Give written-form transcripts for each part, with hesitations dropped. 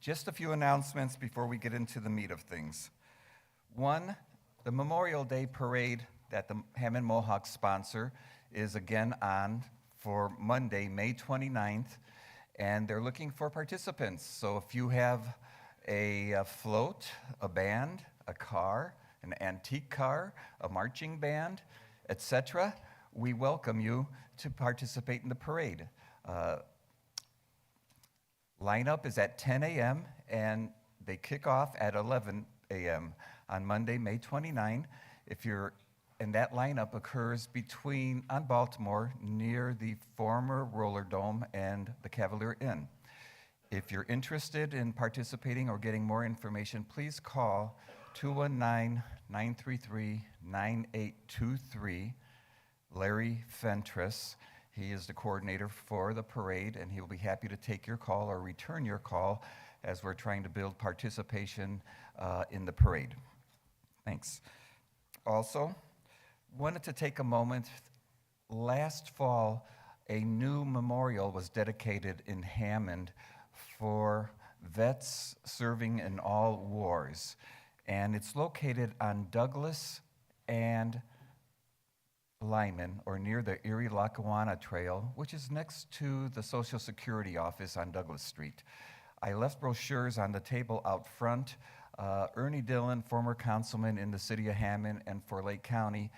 Just a few announcements before we get into the meat of things. One, the Memorial Day Parade that the Hammond Mohawks sponsor is again on for Monday, May 29th, and they're looking for participants. So if you have a float, a band, a car, an antique car, a marching band, etc., we welcome you to participate in the parade. Lineup is at 10 a.m. and they kick off at 11 a.m. on Monday, May 29. And that lineup occurs on Baltimore near the former Roller Dome and the Cavalier Inn. If you're interested in participating or getting more information, please call 219-933-9823, Larry Fentress. He is the coordinator for the parade, and he will be happy to take your call or return your call as we're trying to build participation in the parade. Thanks. Also, wanted to take a moment. Last fall, a new memorial was dedicated in Hammond for vets serving in all wars, and it's located on Douglas and Lyman, or near the Erie-Lackawanna Trail, which is next to the Social Security office on Douglas Street. I left brochures on the table out front. Ernie Dillon, former councilman in the City of Hammond and for Lake County,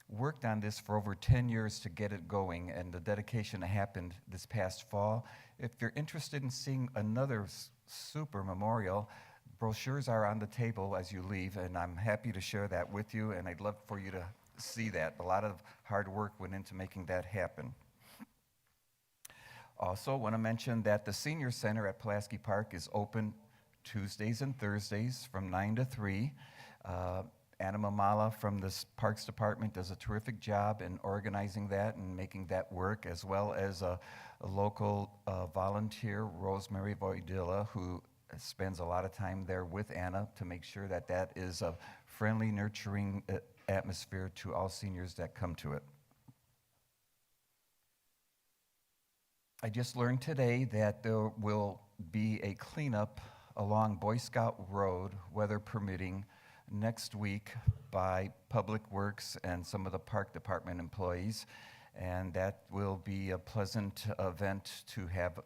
worked on this for over 10 years to get it going, and the dedication happened this past fall. If you're interested in seeing another super memorial, brochures are on the table as you leave, and I'm happy to share that with you, and I'd love for you to see that. A lot of hard work went into making that happen. Also, want to mention that the Senior Center at Pulaski Park is open Tuesdays and Thursdays from 9 to 3. Anna Mamala from the Parks Department does a terrific job in organizing that and making that work, as well as a local volunteer, Rosemary Voidilla, who spends a lot of time there with Anna to make sure that that is a friendly, nurturing atmosphere to all seniors that come to it. I just learned today that there will be a cleanup along Boy Scout Road, weather permitting, next week by Public Works and some of the Park Department employees, and that will be a pleasant event to have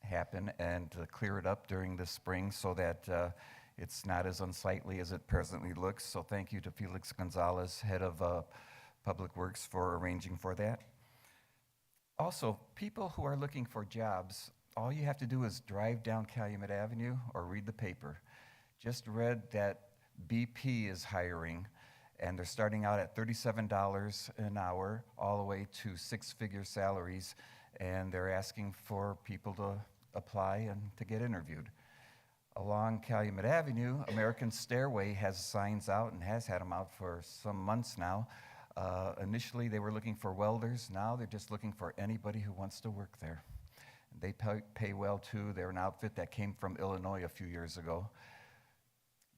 happen and to clear it up during the spring so that it's not as unsightly as it presently looks. So thank you to Felix Gonzalez, head of Public Works, for arranging for that. Also, people who are looking for jobs, all you have to do is drive down Calumet Avenue or read the paper. Just read that BP is hiring, and they're starting out at $37 an hour all the way to six-figure salaries, and they're asking for people to apply and to get interviewed. Along Calumet Avenue, American Stairway has signs out and has had them out for some months now. Initially, they were looking for welders. Now they're just looking for anybody who wants to work there. They pay well, too. They're an outfit that came from Illinois a few years ago.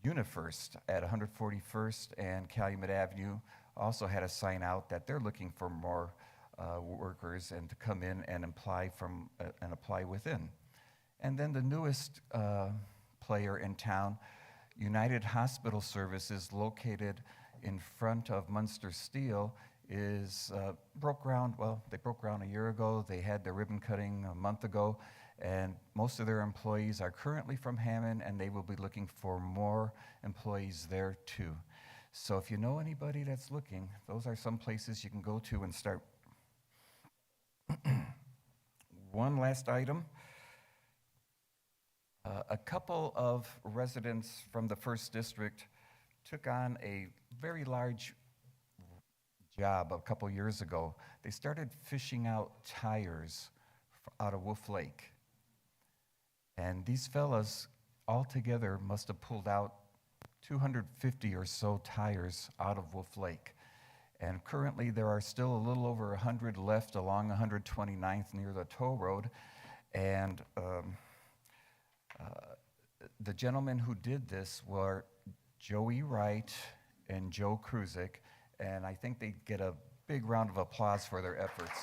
UniFirst at 141st and Calumet Avenue also had a sign out that they're looking for more workers and to come in and apply within. And then the newest player in town, United Hospital Services, located in front of Munster Steel, is broke ground. Well, they broke ground a year ago. They had their ribbon cutting a month ago, and most of their employees are currently from Hammond, and they will be looking for more employees there too. So if you know anybody that's looking, those are some places you can go to and start. One last item. A couple of residents from the 1st District took on a very large job a couple years ago. They started fishing out tires out of Wolf Lake. And these fellas all together must have pulled out 250 or so tires out of Wolf Lake. And currently there are still a little over 100 left along 129th near the toll road. And the gentlemen who did this were Joey Wright and Joe Kruzik, and I think they get a big round of applause for their efforts.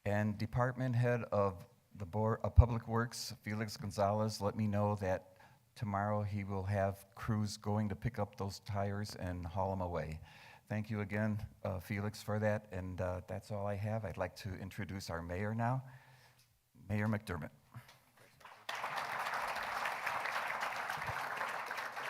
And Department Head of the Board of Public Works, Felix Gonzalez, let me know that tomorrow he will have crews going to pick up those tires and haul them away. Thank you again, Felix, for that, and that's all I have. I'd like to introduce our mayor now, Mayor McDermott.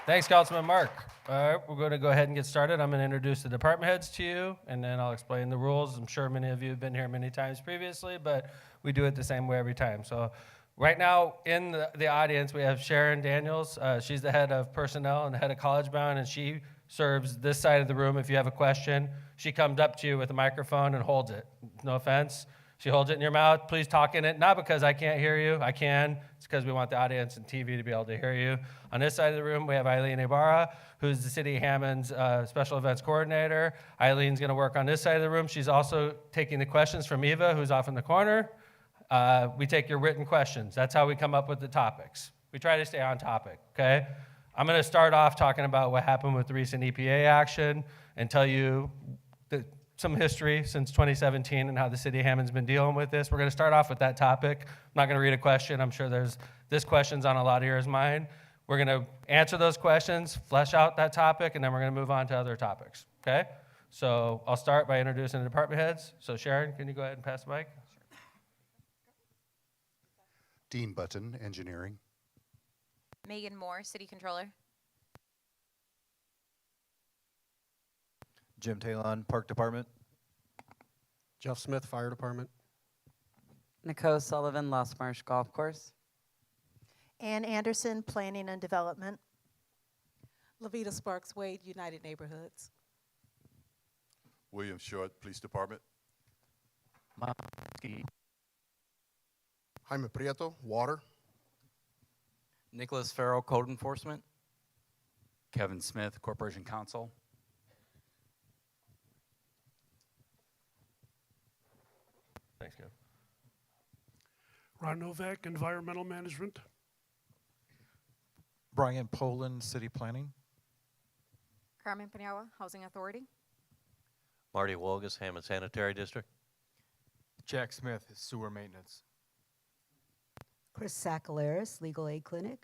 Thanks, Councilman Mark. All right, we're going to go ahead and get started. I'm going to introduce the department heads to you, and then I'll explain the rules. I'm sure many of you have been here many times previously, but we do it the same way every time. So right now in the audience, we have Sharon Daniels. She's the head of personnel and the head of College Bound, and she serves this side of the room. If you have a question, she comes up to you with a microphone and holds it. No offense. She holds it in your mouth. Please talk in it, not because I can't hear you. I can. It's because we want the audience and TV to be able to hear you. On this side of the room, we have Eileen Ibarra, who's the City of Hammond's Special Events Coordinator. Eileen's going to work on this side of the room. She's also taking the questions from Eva, who's off in the corner. We take your written questions. That's how we come up with the topics. We try to stay on topic, okay? I'm going to start off talking about what happened with the recent EPA action and tell you some history since 2017 and how the City of Hammond's been dealing with this. We're going to start off with that topic. I'm not going to read a question. I'm sure this question's on a lot of yours' mind. We're going to answer those questions, flesh out that topic, and then we're going to move on to other topics, okay? So I'll start by introducing the department heads. So Sharon, can you go ahead and pass the mic? Dean Button, Engineering. Megan Moore, City Controller. Jim Talon, Park Department. Jeff Smith, Fire Department. Nicole Sullivan, Lost Marsh Golf Course. Ann Anderson, Planning and Development. Lavita Sparks Wade, United Neighborhoods. William Short, Police Department. Jaime Prieto, Water. Nicholas Farrell, Code Enforcement. Kevin Smith, Corporation Counsel. Thanks, Kev. Ron Novak, Environmental Management. Brian Poland, City Planning. Carmen Paniagua, Housing Authority. Marty Wolgus, Hammond Sanitary District. Jack Smith, Sewer Maintenance. Chris Sakalaris, Legal Aid Clinic.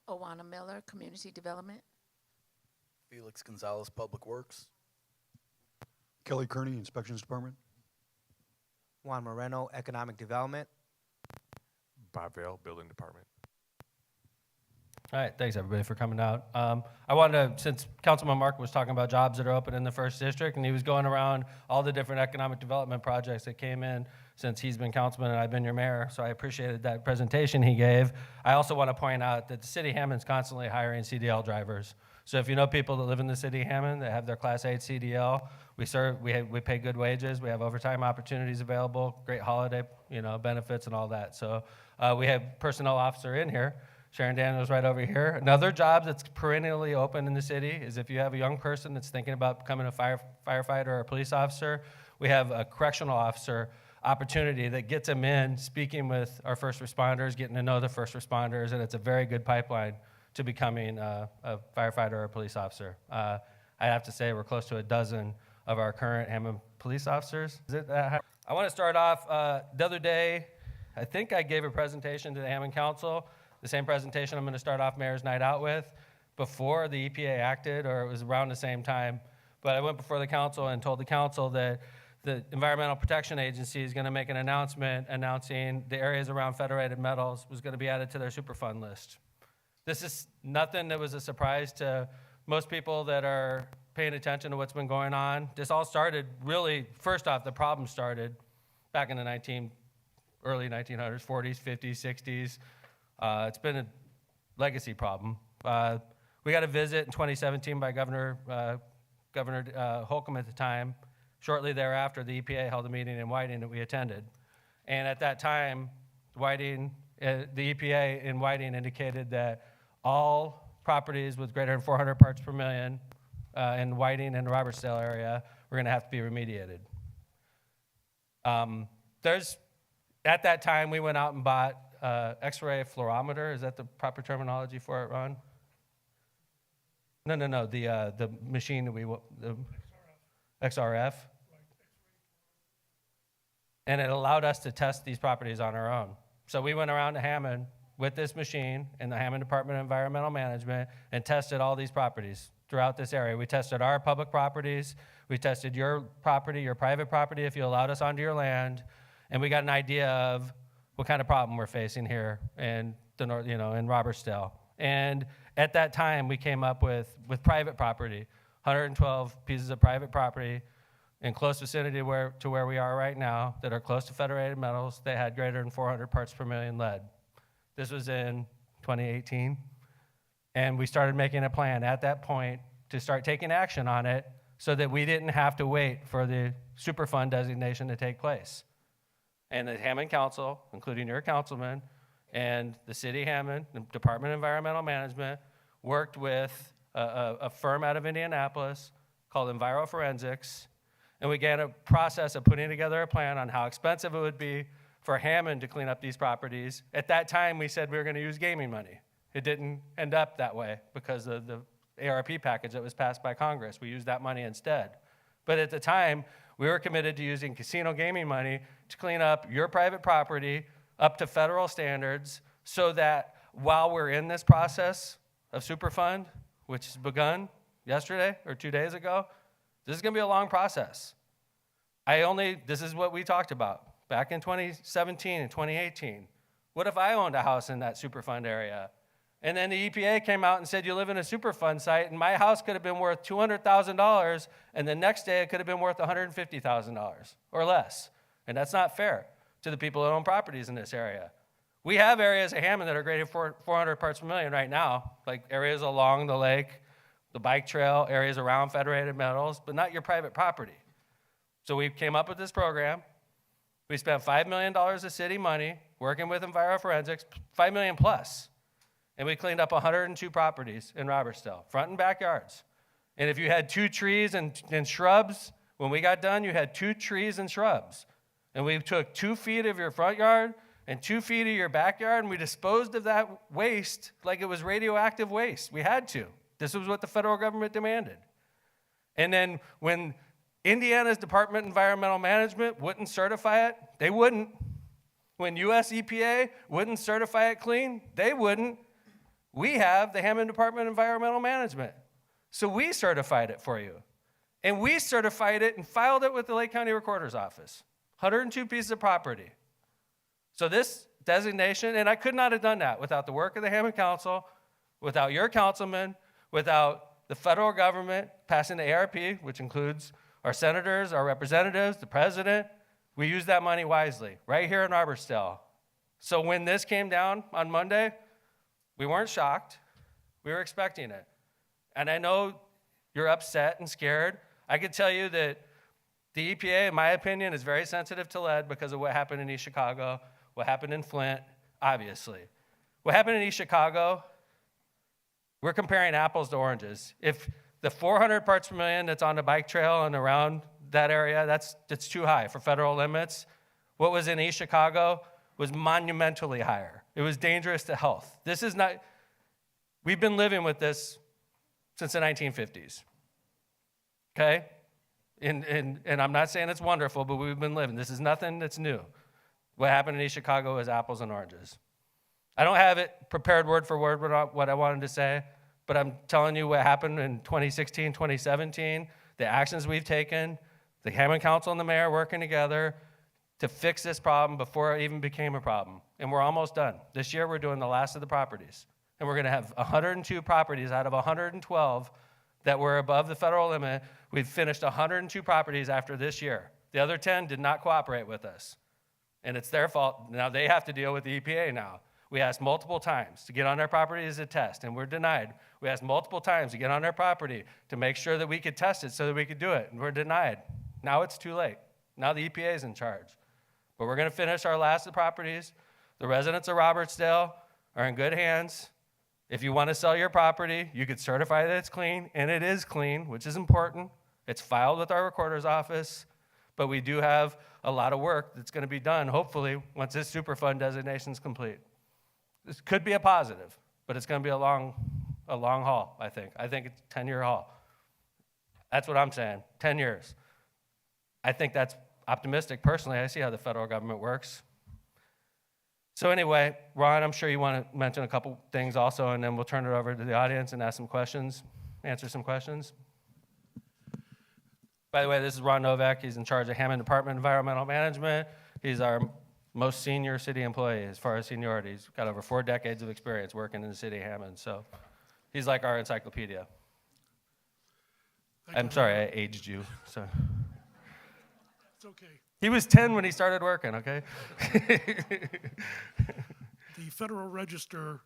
Owana Miller, Community Development. Felix Gonzalez, Public Works. Kelly Kearney, Inspections Department. Juan Moreno, Economic Development. Bob Vale, Building Department. All right, thanks everybody for coming out. I wanted to, since Councilman Mark was talking about jobs that are open in the 1st District, and he was going around all the different economic development projects that came in since he's been councilman and I've been your mayor, so I appreciated that presentation he gave. I also want to point out that the City of Hammond's constantly hiring CDL drivers. So if you know people that live in the City of Hammond that have their Class 8 CDL, we pay good wages, we have overtime opportunities available, great holiday benefits and all that. So we have personnel officer in here. Sharon Daniels right over here. Another job that's perennially open in the city is if you have a young person that's thinking about becoming a firefighter or a police officer, we have a correctional officer opportunity that gets them in, speaking with our first responders, getting to know the first responders, and it's a very good pipeline to becoming a firefighter or a police officer. I have to say we're close to a dozen of our current Hammond police officers. I want to start off, the other day, I think I gave a presentation to the Hammond Council, the same presentation I'm going to start off Mayor's Night Out with, before the EPA acted, or it was around the same time. But I went before the council and told the council that the Environmental Protection Agency is going to make an announcement announcing the areas around federated metals was going to be added to their Superfund list. This is nothing that was a surprise to most people that are paying attention to what's been going on. This all started really, first off, the problem started back in the early 1900s, 40s, 50s, 60s. It's been a legacy problem. We got a visit in 2017 by Governor Holcomb at the time. Shortly thereafter, the EPA held a meeting in Whiting that we attended. And at that time, the EPA in Whiting indicated that all properties with greater than 400 parts per million in Whiting and the Robertsdale area were going to have to be remediated. At that time, we went out and bought X-ray fluorometer. Is that the proper terminology for it, Ron? No. The machine that the XRF. and it allowed us to test these properties on our own. So we went around to Hammond with this machine in the Hammond Department of Environmental Management and tested all these properties throughout this area. We tested our public properties, we tested your property, your private property, if you allowed us onto your land, and we got an idea of what kind of problem we're facing here in the north, in Robertsdale. And at that time, we came up with private property, 112 pieces of private property in close vicinity to where we are right now that are close to federated metals. They had greater than 400 parts per million lead. This was in 2018. And we started making a plan at that point to start taking action on it so that we didn't have to wait for the Superfund designation to take place. And the Hammond Council, including your councilman, and the City of Hammond, the Department of Environmental Management, worked with a firm out of Indianapolis called Enviroforensics, and we began a process of putting together a plan on how expensive it would be for Hammond to clean up these properties. At that time, we said we were going to use gaming money. It didn't end up that way because of the ARP package that was passed by Congress. We used that money instead. But at the time, we were committed to using casino gaming money to clean up your private property up to federal standards so that while we're in this process of Superfund, which has begun yesterday or 2 days ago, this is going to be a long process. This is what we talked about back in 2017 and 2018. What if I owned a house in that Superfund area? And then the EPA came out and said, you live in a Superfund site, and my house could have been worth $200,000, and the next day it could have been worth $150,000 or less. And that's not fair to the people that own properties in this area. We have areas of Hammond that are graded 400 parts per million right now, like areas along the lake, the bike trail, areas around federated metals, but not your private property. So we came up with this program. We spent $5 million of city money working with Enviroforensics, $5 million plus. And we cleaned up 102 properties in Robertsdale, front and backyards. And if you had 2 trees and shrubs, when we got done, you had 2 trees and shrubs. And we took 2 feet of your front yard and 2 feet of your backyard, and we disposed of that waste like it was radioactive waste. We had to. This was what the federal government demanded. And then when Indiana's Department of Environmental Management wouldn't certify it, they wouldn't. When US EPA wouldn't certify it clean, they wouldn't. We have the Hammond Department of Environmental Management. So we certified it for you. And we certified it and filed it with the Lake County Recorder's Office. 102 pieces of property. So this designation, and I could not have done that without the work of the Hammond Council, without your councilman, without the federal government passing the ARP, which includes our senators, our representatives, the president. We used that money wisely, right here in Robertsdale. So when this came down on Monday, we weren't shocked. We were expecting it. And I know you're upset and scared. I could tell you that the EPA, in my opinion, is very sensitive to lead because of what happened in East Chicago, what happened in Flint, obviously. What happened in East Chicago, we're comparing apples to oranges. If the 400 parts per million that's on the bike trail and around that area, that's too high for federal limits. What was in East Chicago was monumentally higher. It was dangerous to health. This is not, we've been living with this since the 1950s, okay? And I'm not saying it's wonderful, but we've been living. This is nothing that's new. What happened in East Chicago is apples and oranges. I don't have it prepared word for word what I wanted to say, but I'm telling you what happened in 2016, 2017, the actions we've taken, the Hammond Council and the mayor working together to fix this problem before it even became a problem. And we're almost done. This year we're doing the last of the properties. And we're going to have 102 properties out of 112 that were above the federal limit. We've finished 102 properties after this year. The other 10 did not cooperate with us. And it's their fault. Now they have to deal with the EPA now. We asked multiple times to get on their property as a test, and we're denied. We asked multiple times to get on their property to make sure that we could test it so that we could do it, and we're denied. Now it's too late. Now the EPA is in charge. But we're going to finish our last of the properties. The residents of Robertsdale are in good hands. If you want to sell your property, you could certify that it's clean, and it is clean, which is important. It's filed with our recorder's office, but we do have a lot of work that's going to be done, hopefully, once this Superfund designation is complete. This could be a positive, but it's going to be a long haul, I think. I think it's a 10-year haul. That's what I'm saying, 10 years. I think that's optimistic personally. I see how the federal government works. So anyway, Ron, I'm sure you want to mention a couple things also, and then we'll turn it over to the audience and ask some questions, answer some questions. By the way, this is Ron Novak. He's in charge of Hammond Department of Environmental Management. He's our most senior city employee as far as seniority. He's got over 4 decades of experience working in the city of Hammond, so he's like our encyclopedia. I'm sorry, I aged you. So. It's okay. He was 10 when he started working, okay? The Federal Register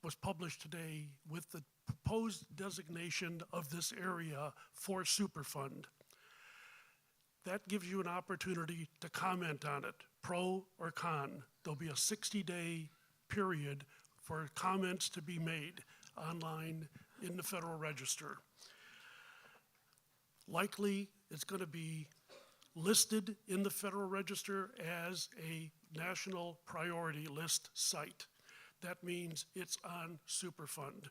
was published today with the proposed designation of this area for Superfund. That gives you an opportunity to comment on it, pro or con. There'll be a 60-day period for comments to be made online in the Federal Register. Likely, it's going to be listed in the Federal Register as a national priority list site. That means it's on Superfund.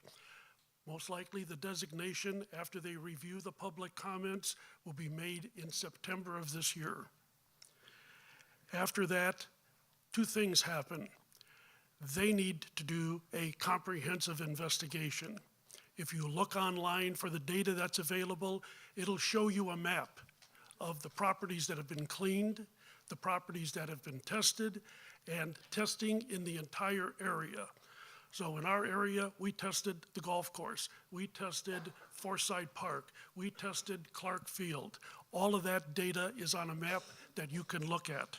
Most likely the designation, after they review the public comments, will be made in September of this year. After that, 2 things happen. They need to do a comprehensive investigation. If you look online for the data that's available, it'll show you a map of the properties that have been cleaned, the properties that have been tested, and testing in the entire area. So in our area, we tested the golf course, we tested Forsyth Park, we tested Clark Field. All of that data is on a map that you can look at.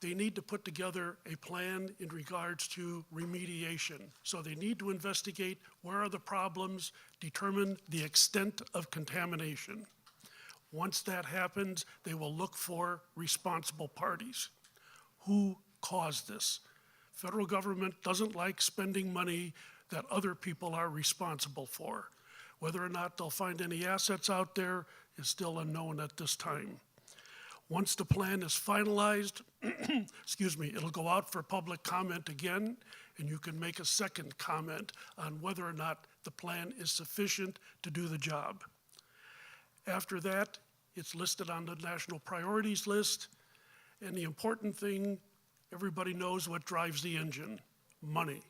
They need to put together a plan in regards to remediation. So they need to investigate where are the problems, determine the extent of contamination. Once that happens, they will look for responsible parties. Who caused this? Federal government doesn't like spending money that other people are responsible for. Whether or not they'll find any assets out there is still unknown at this time. Once the plan is finalized, excuse me, it'll go out for public comment again, and you can make a second comment on whether or not the plan is sufficient to do the job. After that, it's listed on the national priorities list, and the important thing, everybody knows what drives the engine: money.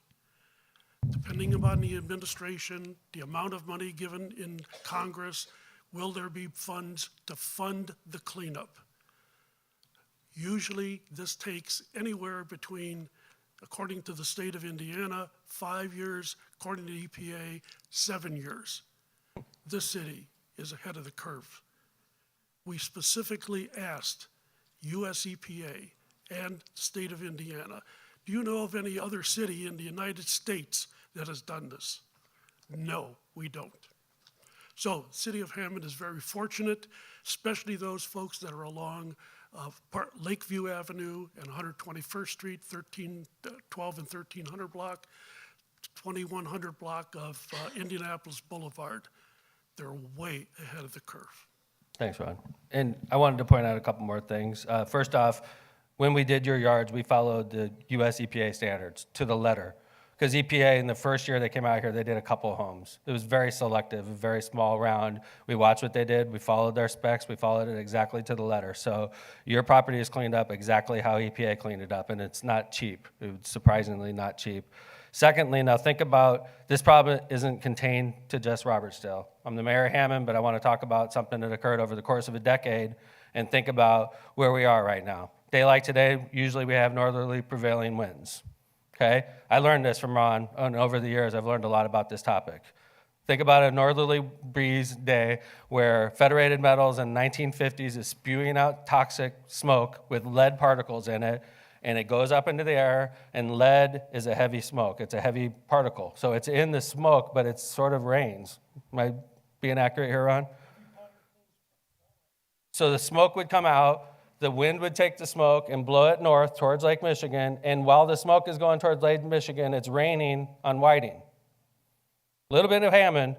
Depending upon the administration, the amount of money given in Congress, will there be funds to fund the cleanup? Usually this takes anywhere between, according to the state of Indiana, 5 years, according to the EPA, 7 years. This city is ahead of the curve. We specifically asked US EPA and the state of Indiana, do you know of any other city in the United States that has done this? No, we don't. So, City of Hammond is very fortunate, especially those folks that are along Lakeview Avenue and 121st Street, 12 and 1300 block, 2100 block of Indianapolis Boulevard. They're way ahead of the curve. Thanks, Ron. And I wanted to point out a couple more things. First off, when we did your yards, we followed the US EPA standards to the letter. Because EPA, in the first year they came out here, they did a couple homes. It was very selective, a very small round. We watched what they did. We followed their specs. We followed it exactly to the letter. So your property is cleaned up exactly how EPA cleaned it up, and it's not cheap. It's surprisingly not cheap. Secondly, now think about, this problem isn't contained to just Robertsdale. I'm the mayor of Hammond, but I want to talk about something that occurred over the course of a decade and think about where we are right now. Day like today, usually we have northerly prevailing winds. Okay? I learned this from Ron, and over the years I've learned a lot about this topic. Think about a northerly breeze day where Federated Metals in the 1950s is spewing out toxic smoke with lead particles in it, and it goes up into the air, and lead is a heavy smoke. It's a heavy particle. So it's in the smoke, but it sort of rains. Am I being accurate here, Ron? So the smoke would come out, the wind would take the smoke and blow it north towards Lake Michigan, and while the smoke is going towards Lake Michigan, it's raining on Whiting. A little bit of Hammond,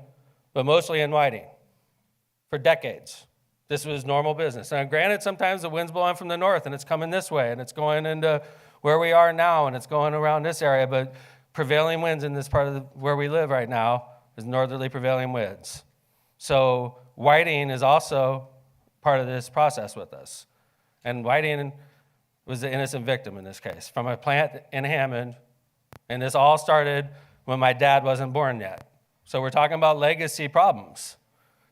but mostly in Whiting for decades. This was normal business. Now, granted, sometimes the wind's blowing from the north, and it's coming this way, and it's going into where we are now, and it's going around this area, but prevailing winds in this part of where we live right now is northerly prevailing winds. So Whiting is also part of this process with us. And Whiting was the innocent victim in this case, from a plant in Hammond, and this all started when my dad wasn't born yet. So we're talking about legacy problems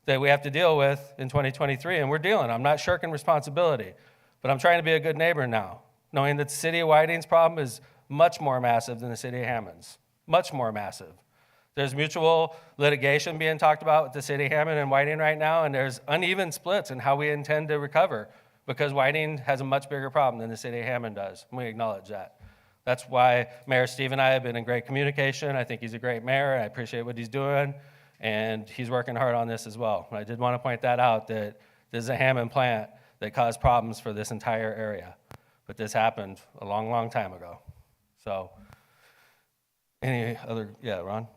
that we have to deal with in 2023, and we're dealing. I'm not shirking responsibility, but I'm trying to be a good neighbor now, knowing that the city of Whiting's problem is much more massive than the city of Hammond's, much more massive. There's mutual litigation being talked about with the city of Hammond and Whiting right now, and there's uneven splits in how we intend to recover because Whiting has a much bigger problem than the city of Hammond does, and we acknowledge that. That's why Mayor Steve and I have been in great communication. I think he's a great mayor. I appreciate what he's doing, and he's working hard on this as well. I did want to point that out, that this is a Hammond plant that caused problems for this entire area, but this happened a long, long time ago. So, any other, yeah, Ron?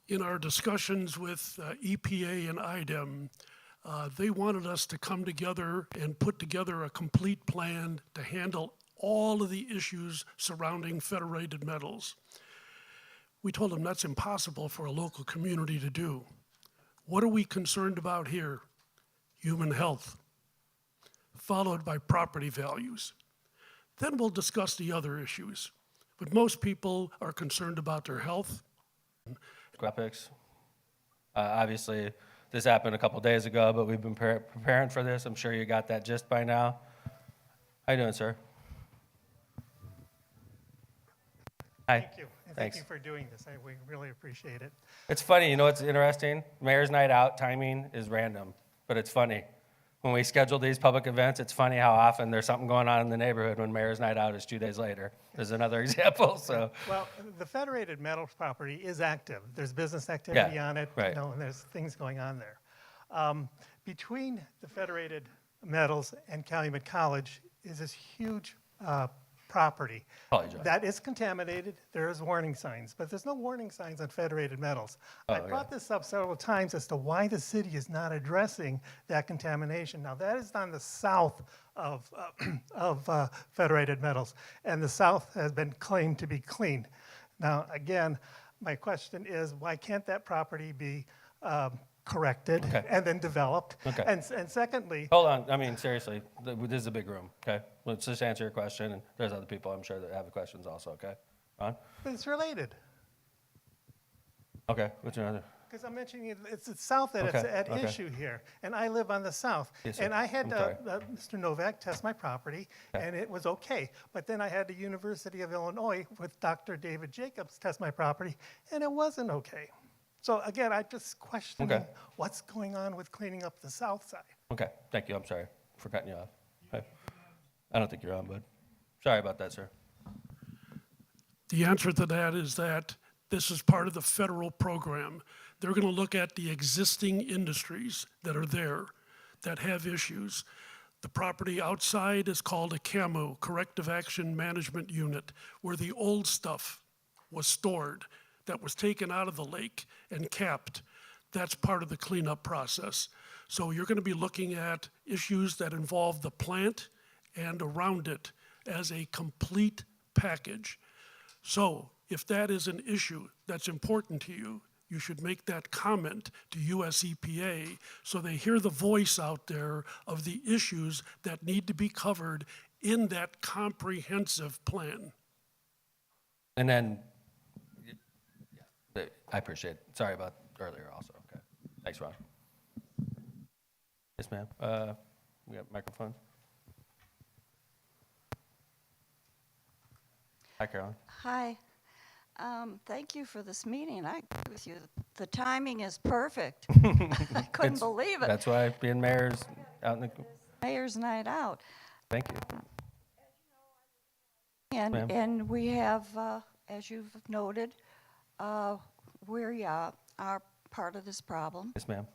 In our discussions with EPA and IDEM, they wanted us to come together and put together a complete plan to handle all of the issues surrounding federated metals. We told them that's impossible for a local community to do. What are we concerned about here? Human health, followed by property values. Then we'll discuss the other issues. But most people are concerned about their health. Graphics. Obviously, this happened a couple days ago, but we've been preparing for this. I'm sure you got that gist by now. How you doing, sir? Hi. Thank you. And Thanks. thank you for doing this. We really appreciate it. It's funny, you know what's interesting? Mayor's Night Out timing is random, but it's funny. When we schedule these public events, it's funny how often there's something going on in the neighborhood when Mayor's Night Out is 2 days later. There's another example, so. Well, the Federated Metals property is active. There's business activity on it, right. and there's things going on there. Between the Federated Metals and Calumet College is this huge property Apologize. that is contaminated. There is warning signs, but there's no warning signs on Federated Metals. I brought this up several times as to why the city is not addressing that contamination. Now, that is on the south of Federated Metals, and the south has been claimed to be clean. Now, again, my question is, why can't that property be corrected and then developed? And secondly... Hold on, I mean, seriously, this is a big room, okay? Let's just answer your question, and there's other people I'm sure that have questions also, okay? Ron? But it's related. Okay, what's your other? Because I'm mentioning it's the south that it's at issue here, and I live on the south. Yes, sir. And I had Mr. Novak test my property, and it was okay. But then I had the University of Illinois with Dr. David Jacobs test my property, and it wasn't okay. So again, I just questioning what's going on with cleaning up the south side. Okay, thank you, I'm sorry for cutting you off. Okay. I don't think you're on, bud. Sorry about that, sir. The answer to that is that this is part of the federal program. They're going to look at the existing industries that are there that have issues. The property outside is called a CAMU, Corrective Action Management Unit, where the old stuff was stored that was taken out of the lake and capped. That's part of the cleanup process. So you're going to be looking at issues that involve the plant and around it as a complete package. So if that is an issue that's important to you, you should make that comment to US EPA so they hear the voice out there of the issues that need to be covered in that comprehensive plan. And then, I appreciate it. Sorry about earlier also, okay. Thanks, Ron. Yes, ma'am. We got microphones. Hi, Carolyn. Hi. Thank you for this meeting. I agree with you. The timing is perfect. I couldn't believe it. That's why being mayor's out in the... Mayor's Night Out. Thank you. And we have, as you've noted, we are part of this problem. Yes, ma'am.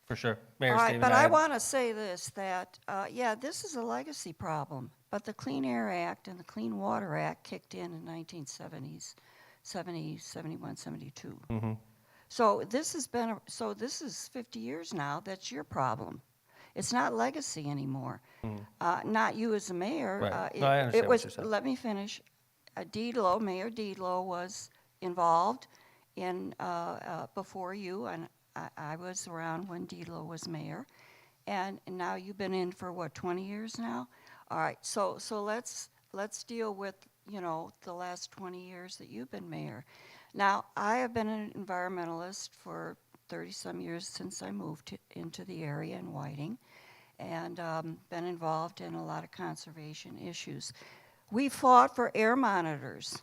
For sure. Mayor All right, Stevens, but I want to say this, that, yeah, this is a legacy problem, but the Clean Air Act and the Clean Water Act kicked in 1970s, 70, 71, 72. Mm-hmm. So this has been, this is 50 years now. That's your problem. It's not legacy anymore. Mm-hmm. Not you as a mayor. Right. No, I understand what you're saying. Let me finish. Mayor Deedlow was involved in, before you, and I was around when Delo was mayor, and now you've been in for what, 20 years now? All right, so let's deal with, you know, the last 20 years that you've been mayor. Now, I have been an environmentalist for 30-some years since I moved into the area in Whiting, and been involved in a lot of conservation issues. We fought for air monitors,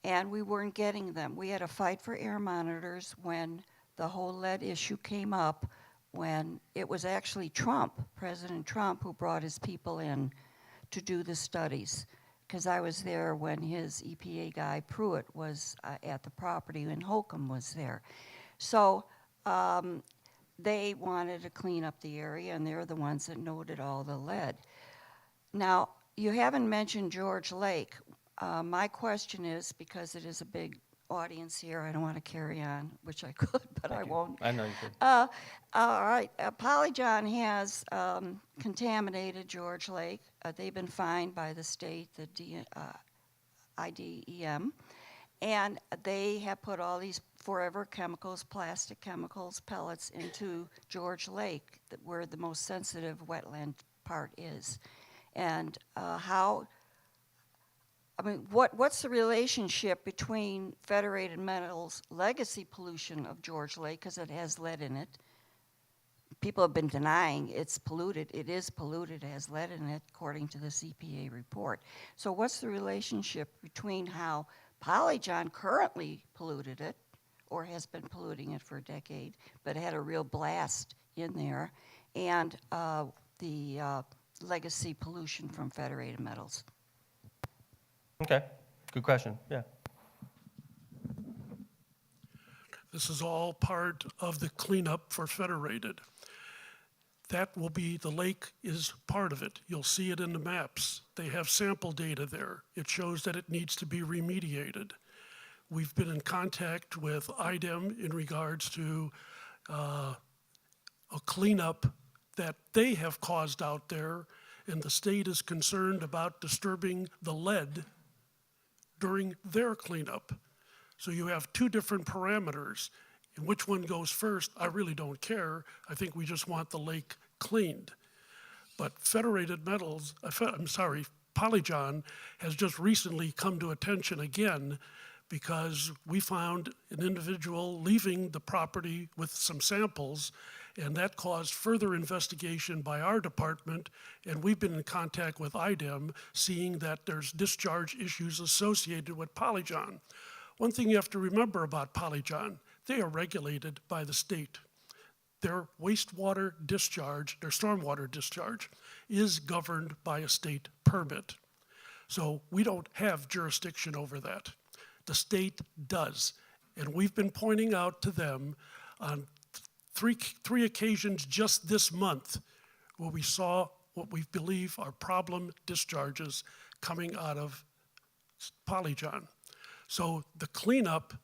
and we weren't getting them. We had a fight for air monitors when the whole lead issue came up, when it was actually Trump, President Trump, who brought his people in to do the studies. Because I was there when his EPA guy, Pruitt, was at the property, and Holcomb was there. So they wanted to clean up the area, and they're the ones that noted all the lead. Now, you haven't mentioned George Lake. My question is, because it is a big audience here, I don't want to carry on, which I could, but I won't. I know you could. All right, Polyjohn has contaminated George Lake. They've been fined by the state, the IDEM, and they have put all these forever chemicals, plastic chemicals, pellets into George Lake, where the most sensitive wetland part is. And what's the relationship between Federated Metals' legacy pollution of George Lake, because it has lead in it? People have been denying it's polluted. It is polluted, it has lead in it, according to this EPA report. So what's the relationship between how Polyjohn currently polluted it, or has been polluting it for a decade, but had a real blast in there, and the legacy pollution from Federated Metals? Okay, good question, yeah. This is all part of the cleanup for Federated. That will be, the lake is part of it. You'll see it in the maps. They have sample data there. It shows that it needs to be remediated. We've been in contact with IDEM in regards to a cleanup that they have caused out there, and the state is concerned about disturbing the lead during their cleanup. So you have two different parameters. And which one goes first, I really don't care. I think we just want the lake cleaned. But Federated Metals, Polyjohn has just recently come to attention again, because we found an individual leaving the property with some samples, and that caused further investigation by our department, and we've been in contact with IDEM, seeing that there's discharge issues associated with Polyjohn. One thing you have to remember about Polyjohn, they are regulated by the state. Their wastewater discharge, their stormwater discharge, is governed by a state permit. So we don't have jurisdiction over that. The state does. And we've been pointing out to them on three occasions just this month where we saw what we believe are problem discharges coming out of Polyjohn. So the cleanup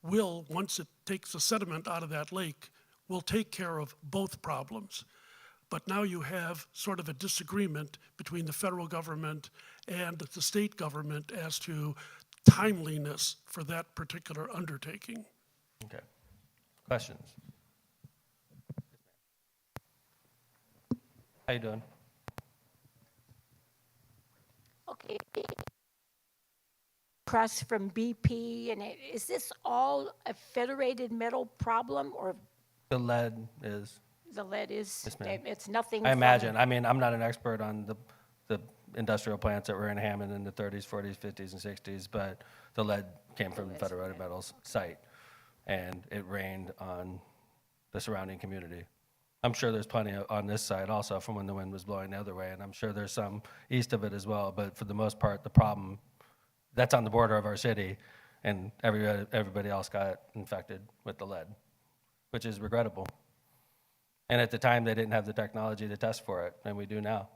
will, once it takes the sediment out of that lake, will take care of both problems. But now you have sort of a disagreement between the federal government and the state government as to timeliness for that particular undertaking. Okay. Questions? How you doing? Okay. Across from BP, and is this all a Federated Metal problem, or The lead is, the lead is, Yes, ma'am. it's nothing? I from- imagine, I mean, I'm not an expert on the industrial plants that were in Hammond in the 30s, 40s, 50s, and 60s, but the lead came from the Federated Metals site, and it rained on the surrounding community. I'm sure there's plenty on this side also from when the wind was blowing the other way, and I'm sure there's some east of it as well, but for the most part, the problem, that's on the border of our city, and everybody else got infected with the lead, which is regrettable. And at the time, they didn't have the technology to test for it, and we do now.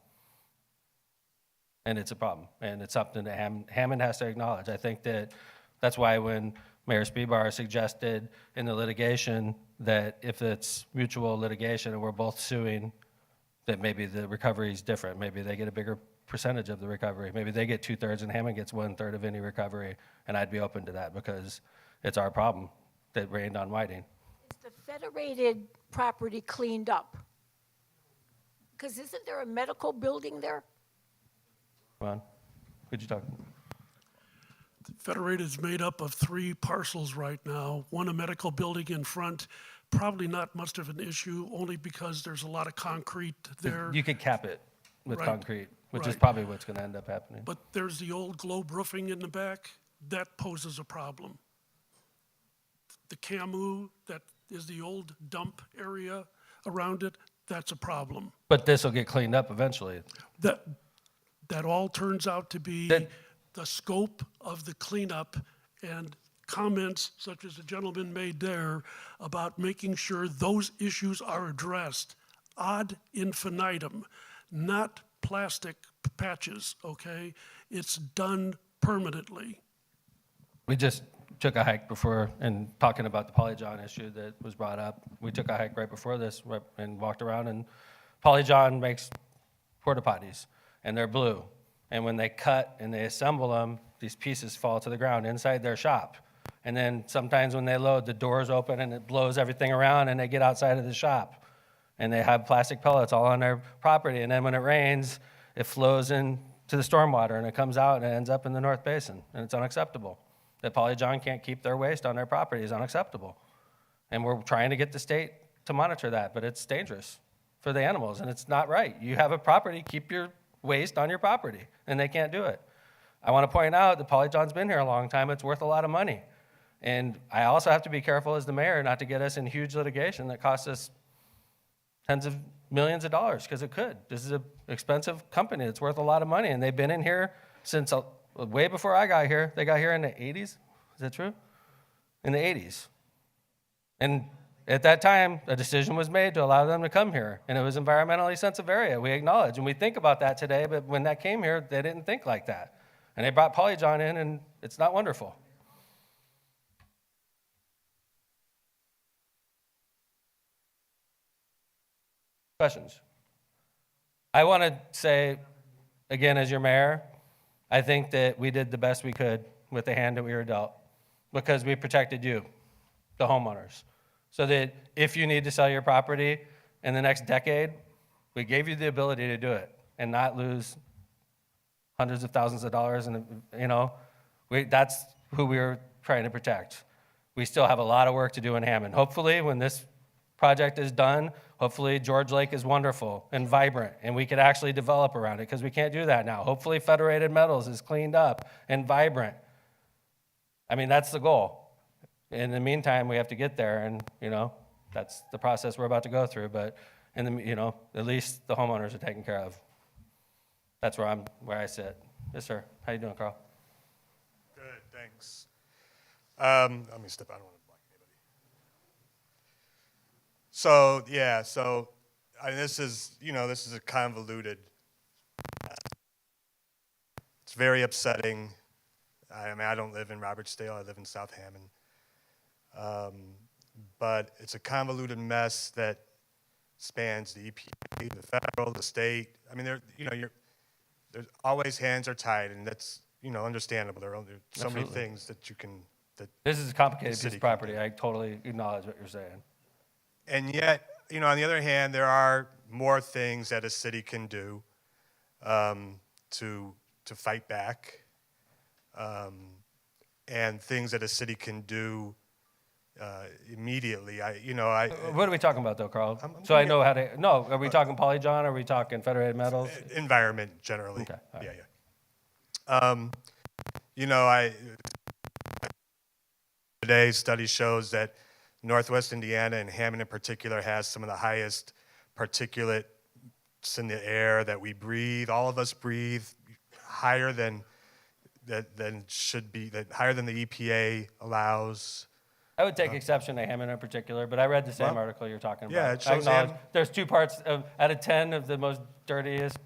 And it's a problem, and it's something that Hammond has to acknowledge. I think that's why when Mayor Spebar suggested in the litigation that if it's mutual litigation and we're both suing, that maybe the recovery is different. Maybe they get a bigger percentage of the recovery. Maybe they get 2/3 and Hammond gets 1/3 of any recovery, and I'd be open to that because it's our problem that rained on Whiting. Is the Federated property cleaned up? Because isn't there a medical building there? Ron, could you talk? Federated is made up of 3 parcels right now, one a medical building in front, probably not much of an issue, only because there's a lot of concrete there. You could cap it with Right, concrete, which is right. probably what's going to end up happening. But there's the old globe roofing in the back, that poses a problem. The CAMU, that is the old dump area around it, that's a problem. But this will get cleaned up eventually. That all turns out to be the scope of the cleanup, and comments such as the gentleman made there about making sure those issues are addressed ad infinitum, not plastic patches, okay? It's done permanently. We just took a hike before, and talking about the Polyjohn issue that was brought up, we took a hike right before this and walked around, and Polyjohn makes porta potties, and they're blue. And when they cut and they assemble them, these pieces fall to the ground inside their shop. And then sometimes when they load, the doors open and it blows everything around and they get outside of the shop. And they have plastic pellets all on their property. And then when it rains, it flows into the stormwater and it comes out and it ends up in the North Basin. And it's unacceptable. That Polyjohn can't keep their waste on their property is unacceptable. And we're trying to get the state to monitor that, but it's dangerous for the animals and it's not right. You have a property, keep your waste on your property, and they can't do it. I want to point out that Polyjohn's been here a long time. It's worth a lot of money. And I also have to be careful as the mayor not to get us in huge litigation that costs us tens of millions of dollars, because it could. This is an expensive company. It's worth a lot of money, and they've been in here since way before I got here. They got here in the 80s. Is that true? In the 80s. And at that time, a decision was made to allow them to come here, and it was environmentally sensitive area. We acknowledge, and we think about that today, but when that came here, they didn't think like that. And they brought Polyjohn in, and it's not wonderful. Questions? I want to say, again, as your mayor, I think that we did the best we could with the hand that we were dealt, because we protected you, the homeowners. So that if you need to sell your property in the next decade, we gave you the ability to do it and not lose hundreds of thousands of dollars. And, that's who we were trying to protect. We still have a lot of work to do in Hammond. Hopefully, when this project is done, hopefully George Lake is wonderful and vibrant and we could actually develop around it, because we can't do that now. Hopefully Federated Metals is cleaned up and vibrant. I mean, that's the goal. In the meantime, we have to get there, and, that's the process we're about to go through. But, at least the homeowners are taken care of. That's where I sit. Yes, sir. How you doing, Carl? Good, thanks. Let me step out. I don't want to block anybody. This is a convoluted. It's very upsetting. I don't live in Robertsdale. I live in South Hammond. But it's a convoluted mess that spans the EPA, the federal, the state. I mean, there's always hands are tied, and that's understandable. There are so many things that you can. This is a complicated piece of property. I totally acknowledge what you're saying. And yet, on the other hand, there are more things that a city can do to fight back, and things that a city can do immediately. What are we talking about, though, Carl? So I know how to. No, are we talking Polyjohn? Or are we talking Federated Metals? Environment generally. Okay. All right. Yeah. Today's study shows that Northwest Indiana, and Hammond in particular, has some of the highest particulates in the air that we breathe. All of us breathe higher than should be, higher than the EPA allows. I would take exception to Hammond in particular, but I read the same article you're talking about. Yeah, it shows there's 2 parts out of 10 of the most dirtiest,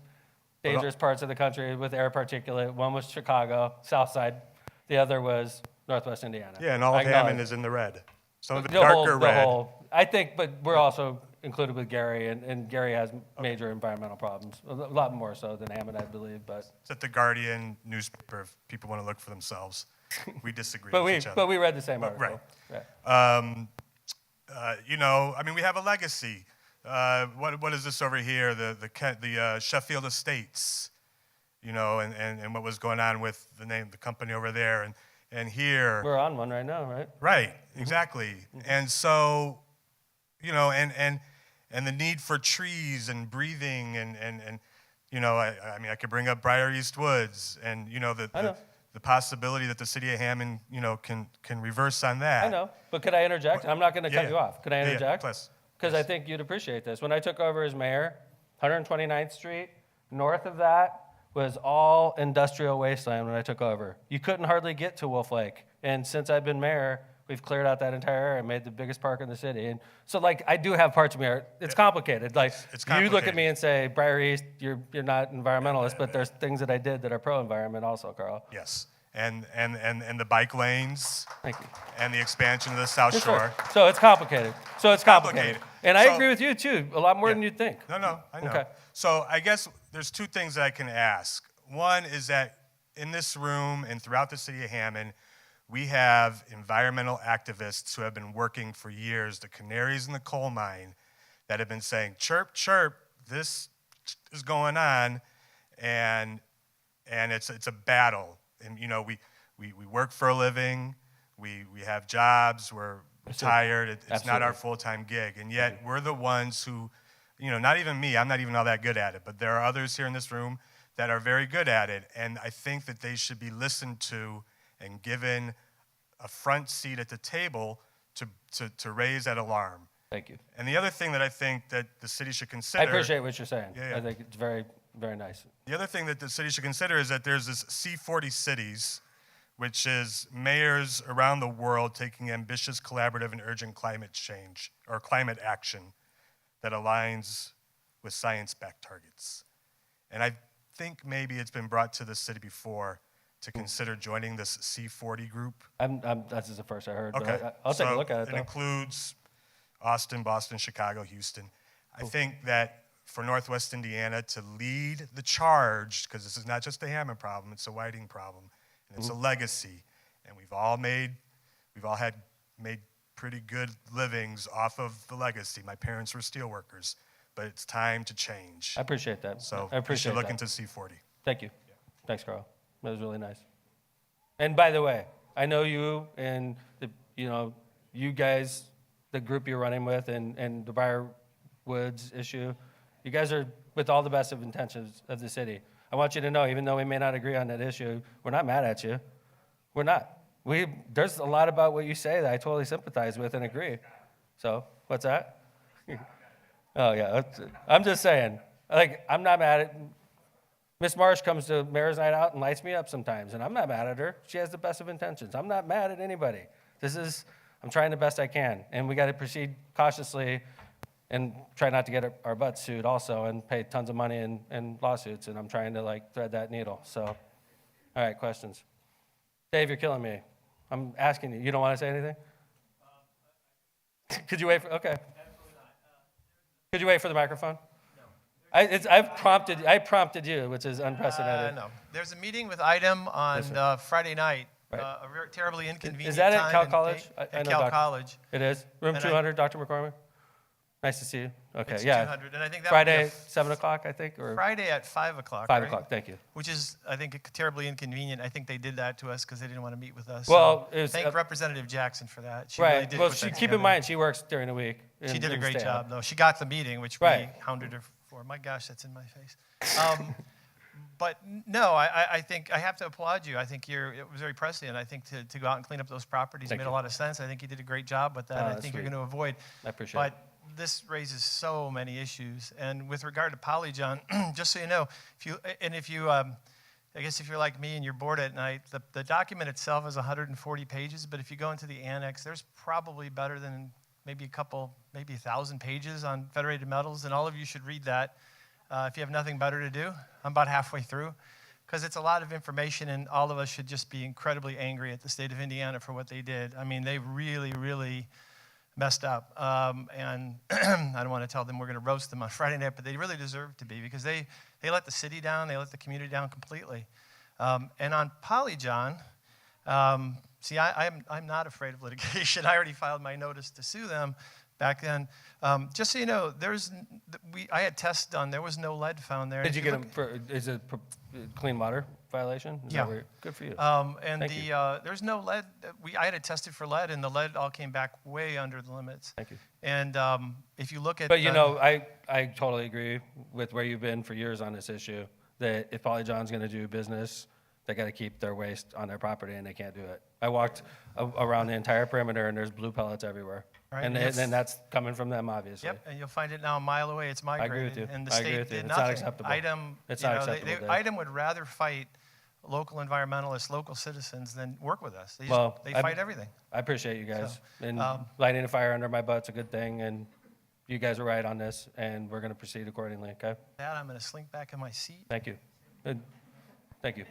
dangerous parts of the country with air particulate. One was Chicago, South Side. The other was Northwest Indiana. Yeah, and all of Hammond is in the red. Some of it darker red. I think, but we're also included with Gary, and Gary has major environmental problems, a lot more so than Hammond, I believe. But it's at the Guardian newspaper if people want to look for themselves. We disagree with each other. But we read the same article. Right. you know, I mean, we have a legacy. What is this over here? The Sheffield Estates, you know, and what was going on with the company over there, and here. We're on one right now, right? Right, exactly. And so, you know, and the need for trees and breathing and you know, I mean, I could bring up Briar East Woods and, you know, the possibility that the city of Hammond, you know, can reverse on that. I know, but could I interject? I'm not going to cut you off. Could I interject? Please. Because I think you'd appreciate this. When I took over as mayor, 129th Street, north of that was all industrial wasteland when I took over. You couldn't hardly get to Wolf Lake. And since I've been mayor, we've cleared out that entire area and made the biggest park in the city. And so, like, I do have parts of me. It's complicated. Like, it's you look at complicated. me and say, Briar East, you're not environmentalist, but there's things that I did that are pro-environment also, Carl. Yes. And the bike lanes. Thank you. And the expansion of the South Yes, Shore. sir. So it's complicated. And I So- agree with you, too, a lot more than you'd think. No, I know. Okay. So I guess there's two things that I can ask. One is that in this room and throughout the city of Hammond, we have environmental activists who have been working for years, the canaries in the coal mine, that have been saying, chirp, chirp, this is going on, and it's a battle. And, you know, we work for a living, we have jobs, we're retired, it's not our full-time gig, and yet we're the ones who, you know, not even me, I'm not even all that good at it, but there are others here in this room that are very good at it, and I think that they should be listened to and given a front seat at the table to raise that alarm. Thank you. And the other thing that I think that the city should consider... I appreciate what you're saying. Yeah. I think it's very, very nice. The other thing that the city should consider is that there's this C40 cities, which is mayors around the world taking ambitious, collaborative, and urgent climate change, or climate action that aligns with science-backed targets. And I think maybe it's been brought to the city before to consider joining this C40 group. This is the first I heard, Okay. but I'll take a look at it, It though. includes Austin, Boston, Chicago, Houston. I think that for Northwest Indiana to lead the charge, because this is not just a Hammond problem, it's a Whiting problem, and it's a legacy, and we've all made pretty good livings off of the legacy. My parents were steel workers, but it's time to change. I appreciate that. So I appreciate you should look that. into C40. Thank you. Thanks, Carl. That was really nice. And by the way, I know you and you guys, the group you're running with, and the Briar Woods issue. You guys are with all the best of intentions of the city. I want you to know, even though we may not agree on that issue, we're not mad at you. We're not. There's a lot about what you say that I totally sympathize with and agree. So, what's that? Oh, yeah. I'm just saying. Like, I'm not mad at... Miss Marsh comes to Mayor's Night Out and lights me up sometimes, and I'm not mad at her. She has the best of intentions. I'm not mad at anybody. I'm trying the best I can, and we got to proceed cautiously and try not to get our butts sued also and pay tons of money in lawsuits, and I'm trying to, like, thread that needle. So, all right, questions. Dave, you're killing me. I'm asking you. You don't want to say anything? Could you wait for, okay. Could you wait for the microphone? I prompted you, which is unprecedented. No. There's a meeting with ITEM on Yes, Friday night. Right. A very terribly inconvenient Is that at time Cal and College? date. I At know Cal Dr. College. It is? Room And 200, Dr. McCormick? Nice to see you. Okay, It's yeah. 200, and I think that would be Friday, 7 o'clock, I think? Or Friday at 5 o'clock. 5 right? o'clock, thank you. Which is, I think, terribly inconvenient. I think they did that to us because they didn't want to meet with us. Well, So it was, thank Representative Jackson for that. She right. really did Well, put that keep together. in mind, she works during the week. She did a and great stay job, up. though. She got the meeting, which Right. we hounded her for. My gosh, that's in my face. But no, I think I have to applaud you. I think it was very prescient. I think to go out and clean up those properties Thank made you. a lot of sense. I think you did a great job with that. Oh, I that's think you're sweet. going to avoid. I appreciate it. But this raises so many issues. And with regard to Polygon, just so you know, if you're like me and you're bored at night, the document itself is 140 pages. But if you go into the annex, there's probably better than maybe 1,000 pages on federated metals, and all of you should read that. If you have nothing better to do, I'm about halfway through, because it's a lot of information, and all of us should just be incredibly angry at the state of Indiana for what they did. I mean, they really, really messed up, and I don't want to tell them we're going to roast them on Friday night, but they really deserve to be, because they let the city down, they let the community down completely. And on Polygon, see, I'm not afraid of litigation. I already filed my notice to sue them, back then. Just so you know, I had tests done. There was no lead found there. Did you get them for, is it clean water violation? Is Yeah. that where, good for you. And Thank you. there's no lead. I had it tested for lead, and the lead all came back way under the limits. Thank you. And if you look at, But you know, I totally agree with where you've been for years on this issue, that if Polyjohn's gonna do business, they gotta keep their waste on their property, and they can't do it. I walked around the entire perimeter, and there's blue pellets everywhere. Right, And that's coming from them, obviously. Yep, and you'll find it now a mile away. It's migrated. agree with you. And the I agree state with you. did It's not nothing. acceptable. It's You not know, acceptable, Dave. IDEM would rather fight local environmentalists, local citizens than work with us. They I- fight everything. I appreciate you guys. So, And lighting a fire under my butt's a good thing, and you guys are right on this, and we're gonna proceed accordingly, okay? That I'm going to slink back in my seat. Thank you. Good. Thank you.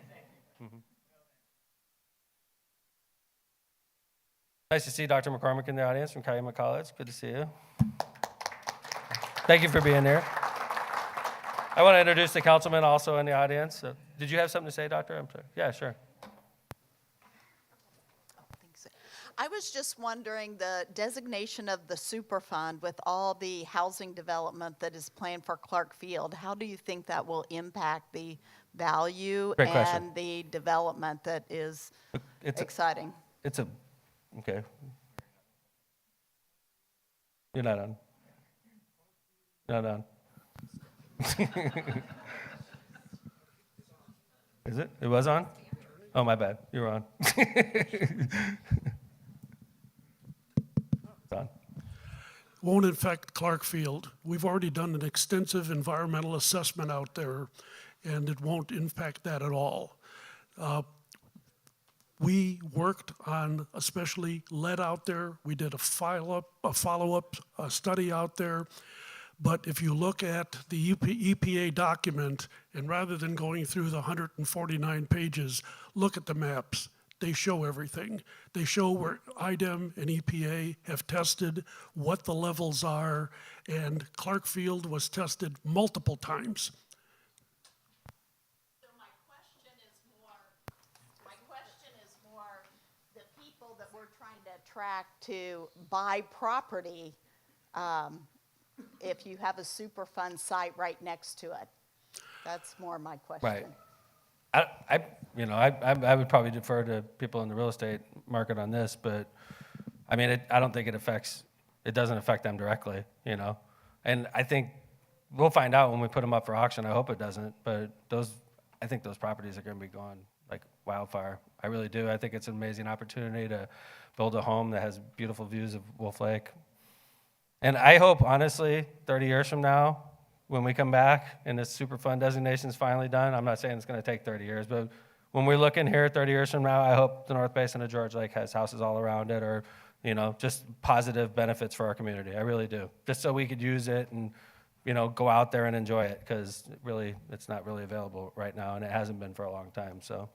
Nice to see Dr. McCormick in the audience from Calumet College. Good to see you. Thank you for being here. I want to introduce the councilman also in the audience. Did you have something to say, Doctor? I'm sorry. Yeah, sure. I was just wondering, the designation of the Superfund with all the housing development that is planned for Clark Field, how do you think that will impact the value Great question. and the development that is exciting? Okay. You're not on. Not on. Is it? It was on? Oh, my bad. You were on. It's on. Won't affect Clark Field. We've already done an extensive environmental assessment out there, and it won't impact that at all. We worked on especially lead out there. We did a follow-up study out there. But if you look at the EPA document, and rather than going through the 149 pages, look at the maps. They show everything. They show where IDEM and EPA have tested, what the levels are, and Clark Field was tested multiple times. So my question is more the people that we're trying to attract to buy property, if you have a Superfund site right next to it. That's more my question. Right. I would probably defer to people in the real estate market on this, but I mean, I don't think it doesn't affect them directly, you know? And I think we'll find out when we put them up for auction. I hope it doesn't, but I think those properties are gonna be gone like wildfire. I really do. I think it's an amazing opportunity to build a home that has beautiful views of Wolf Lake. And I hope, honestly, 30 years from now, when we come back and this Superfund designation is finally done, I'm not saying it's going to take 30 years, but when we look in here 30 years from now, I hope the North Basin of George Lake has houses all around it, or, you know, just positive benefits for our community. I really do. Just so we could use it and, you know, go out there and enjoy it, because it's not really available right now, and it hasn't been for a long time. So,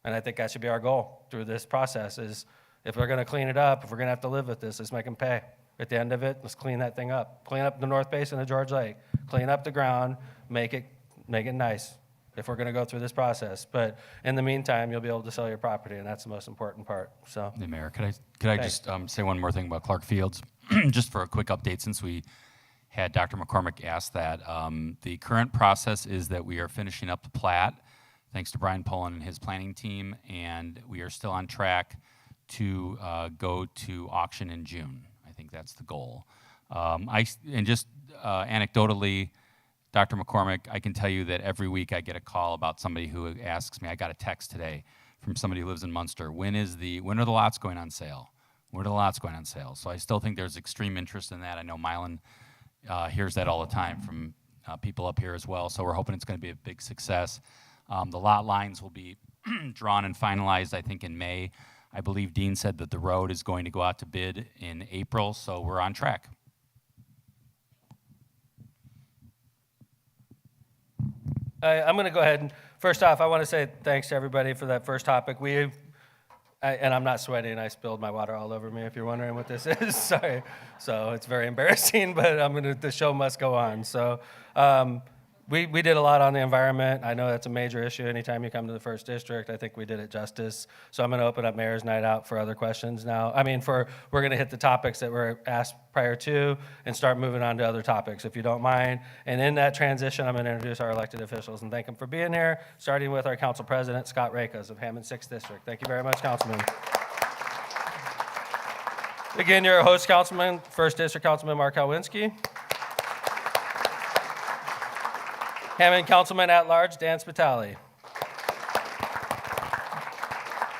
and I think that should be our goal through this process is, if we're going to clean it up, if we're going to have to live with this, let's make them pay. At the end of it, let's clean that thing up. Clean up the North Basin of George Lake. Clean up the ground. Make it nice if we're going to go through this process. But in the meantime, you'll be able to sell your property, and that's the most important part. So, Hey, Mayor, could I just say one more thing about Clark Fields, just for a quick update, since we had Dr. McCormick ask that. The current process is that we are finishing up the plat, thanks to Brian Pullen and his planning team, and we are still on track to go to auction in June. I think that's the goal. Anecdotally, Dr. McCormick, I can tell you that every week I get a call about somebody who asks me, I got a text today from somebody who lives in Munster, when are the lots going on sale? When are the lots going on sale? So I still think there's extreme interest in that. I know Mylan hears that all the time from people up here as well, so we're hoping it's going to be a big success. The lot lines will be drawn and finalized, I think, in May. I believe Dean said that the road is going to go out to bid in April, so we're on track. I'm going to go ahead and, first off, I want to say thanks to everybody for that first topic. And I'm not sweating, I spilled my water all over me, if you're wondering what this is. Sorry. So it's very embarrassing, but the show must go on. So we did a lot on the environment. I know that's a major issue anytime you come to the first district. I think we did it justice. So I'm going to open up Mayor's Night out for other questions now. We're going to hit the topics that were asked prior to and start moving on to other topics, if you don't mind. And in that transition, I'm going to introduce our elected officials and thank them for being here, starting with our council president, Scott Rakos of Hammond 6th District. Thank you very much, Councilman. Again, your host, Councilman, 1st District Councilman Mark Halwinski. Hammond Councilman at Large, Dan Spitali.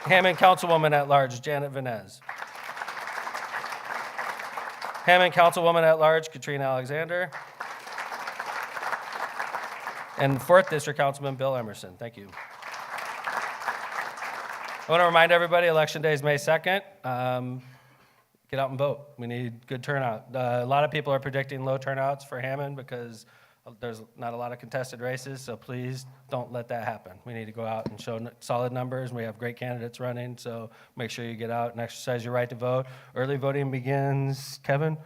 Hammond Councilwoman at Large, Janet Venez. Hammond Councilwoman at Large, Katrina Alexander. And 4th District Councilman Bill Emerson. Thank you. I want to remind everybody, Election Day is May 2nd. Get out and vote. We need good turnout. A lot of people are predicting low turnouts for Hammond because there's not a lot of contested races, so please don't let that happen. We need to go out and show solid numbers. We have great candidates running, so make sure you get out and exercise your right to vote. Early voting begins, Kevin?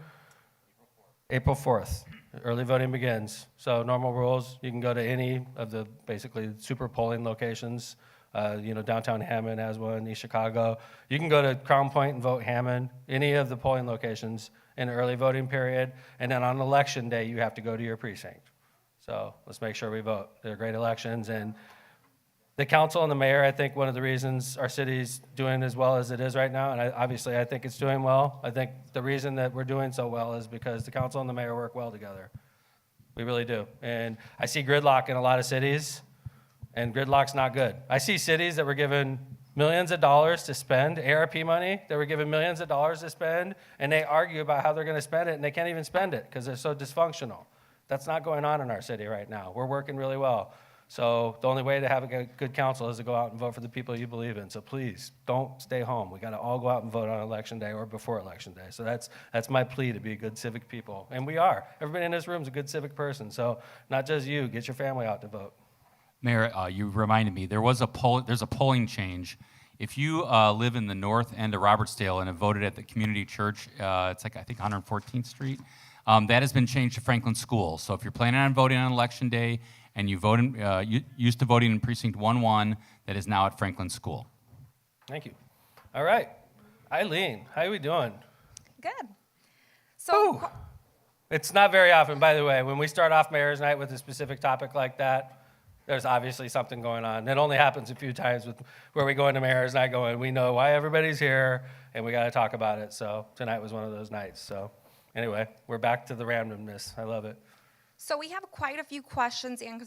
April 4th. Early voting begins. So normal rules, you can go to any of the basically super polling locations. Downtown Hammond has one, East Chicago. You can go to Crown Point and vote Hammond, any of the polling locations in the early voting period. And then on election day, you have to go to your precinct. So let's make sure we vote. They're great elections. And the council and the mayor, I think one of the reasons our city's doing as well as it is right now, and obviously I think it's doing well, I think the reason that we're doing so well is because the council and the mayor work well together. We really do. And I see gridlock in a lot of cities, and gridlock's not good. I see cities that were given millions of dollars to spend, ARP money, they were given millions of dollars to spend, and they argue about how they're going to spend it, and they can't even spend it because they're so dysfunctional. That's not going on in our city right now. We're working really well. So the only way to have a good council is to go out and vote for the people you believe in. So please, don't stay home. We got to all go out and vote on Election Day or before Election Day. So that's my plea, to be good civic people. And we are. Everybody in this room is a good civic person. So not just you. Get your family out to vote. Mayor, you reminded me, there's a polling change. If you live in the north end of Robertsdale and have voted at the community church, it's like, I think, 114th Street, that has been changed to Franklin School. So if you're planning on voting on Election Day and you used to voting in Precinct 1-1, that is now at Franklin School. Thank you. All right. Eileen, how are we doing? Good. So, It's not very often, by the way, when we start off Mayor's Night with a specific topic like that, there's obviously something going on. It only happens a few times where we go into Mayor's Night going, we know why everybody's here, and we got to talk about it. So tonight was one of those nights. So anyway, we're back to the randomness. I love it. So we have quite a few questions and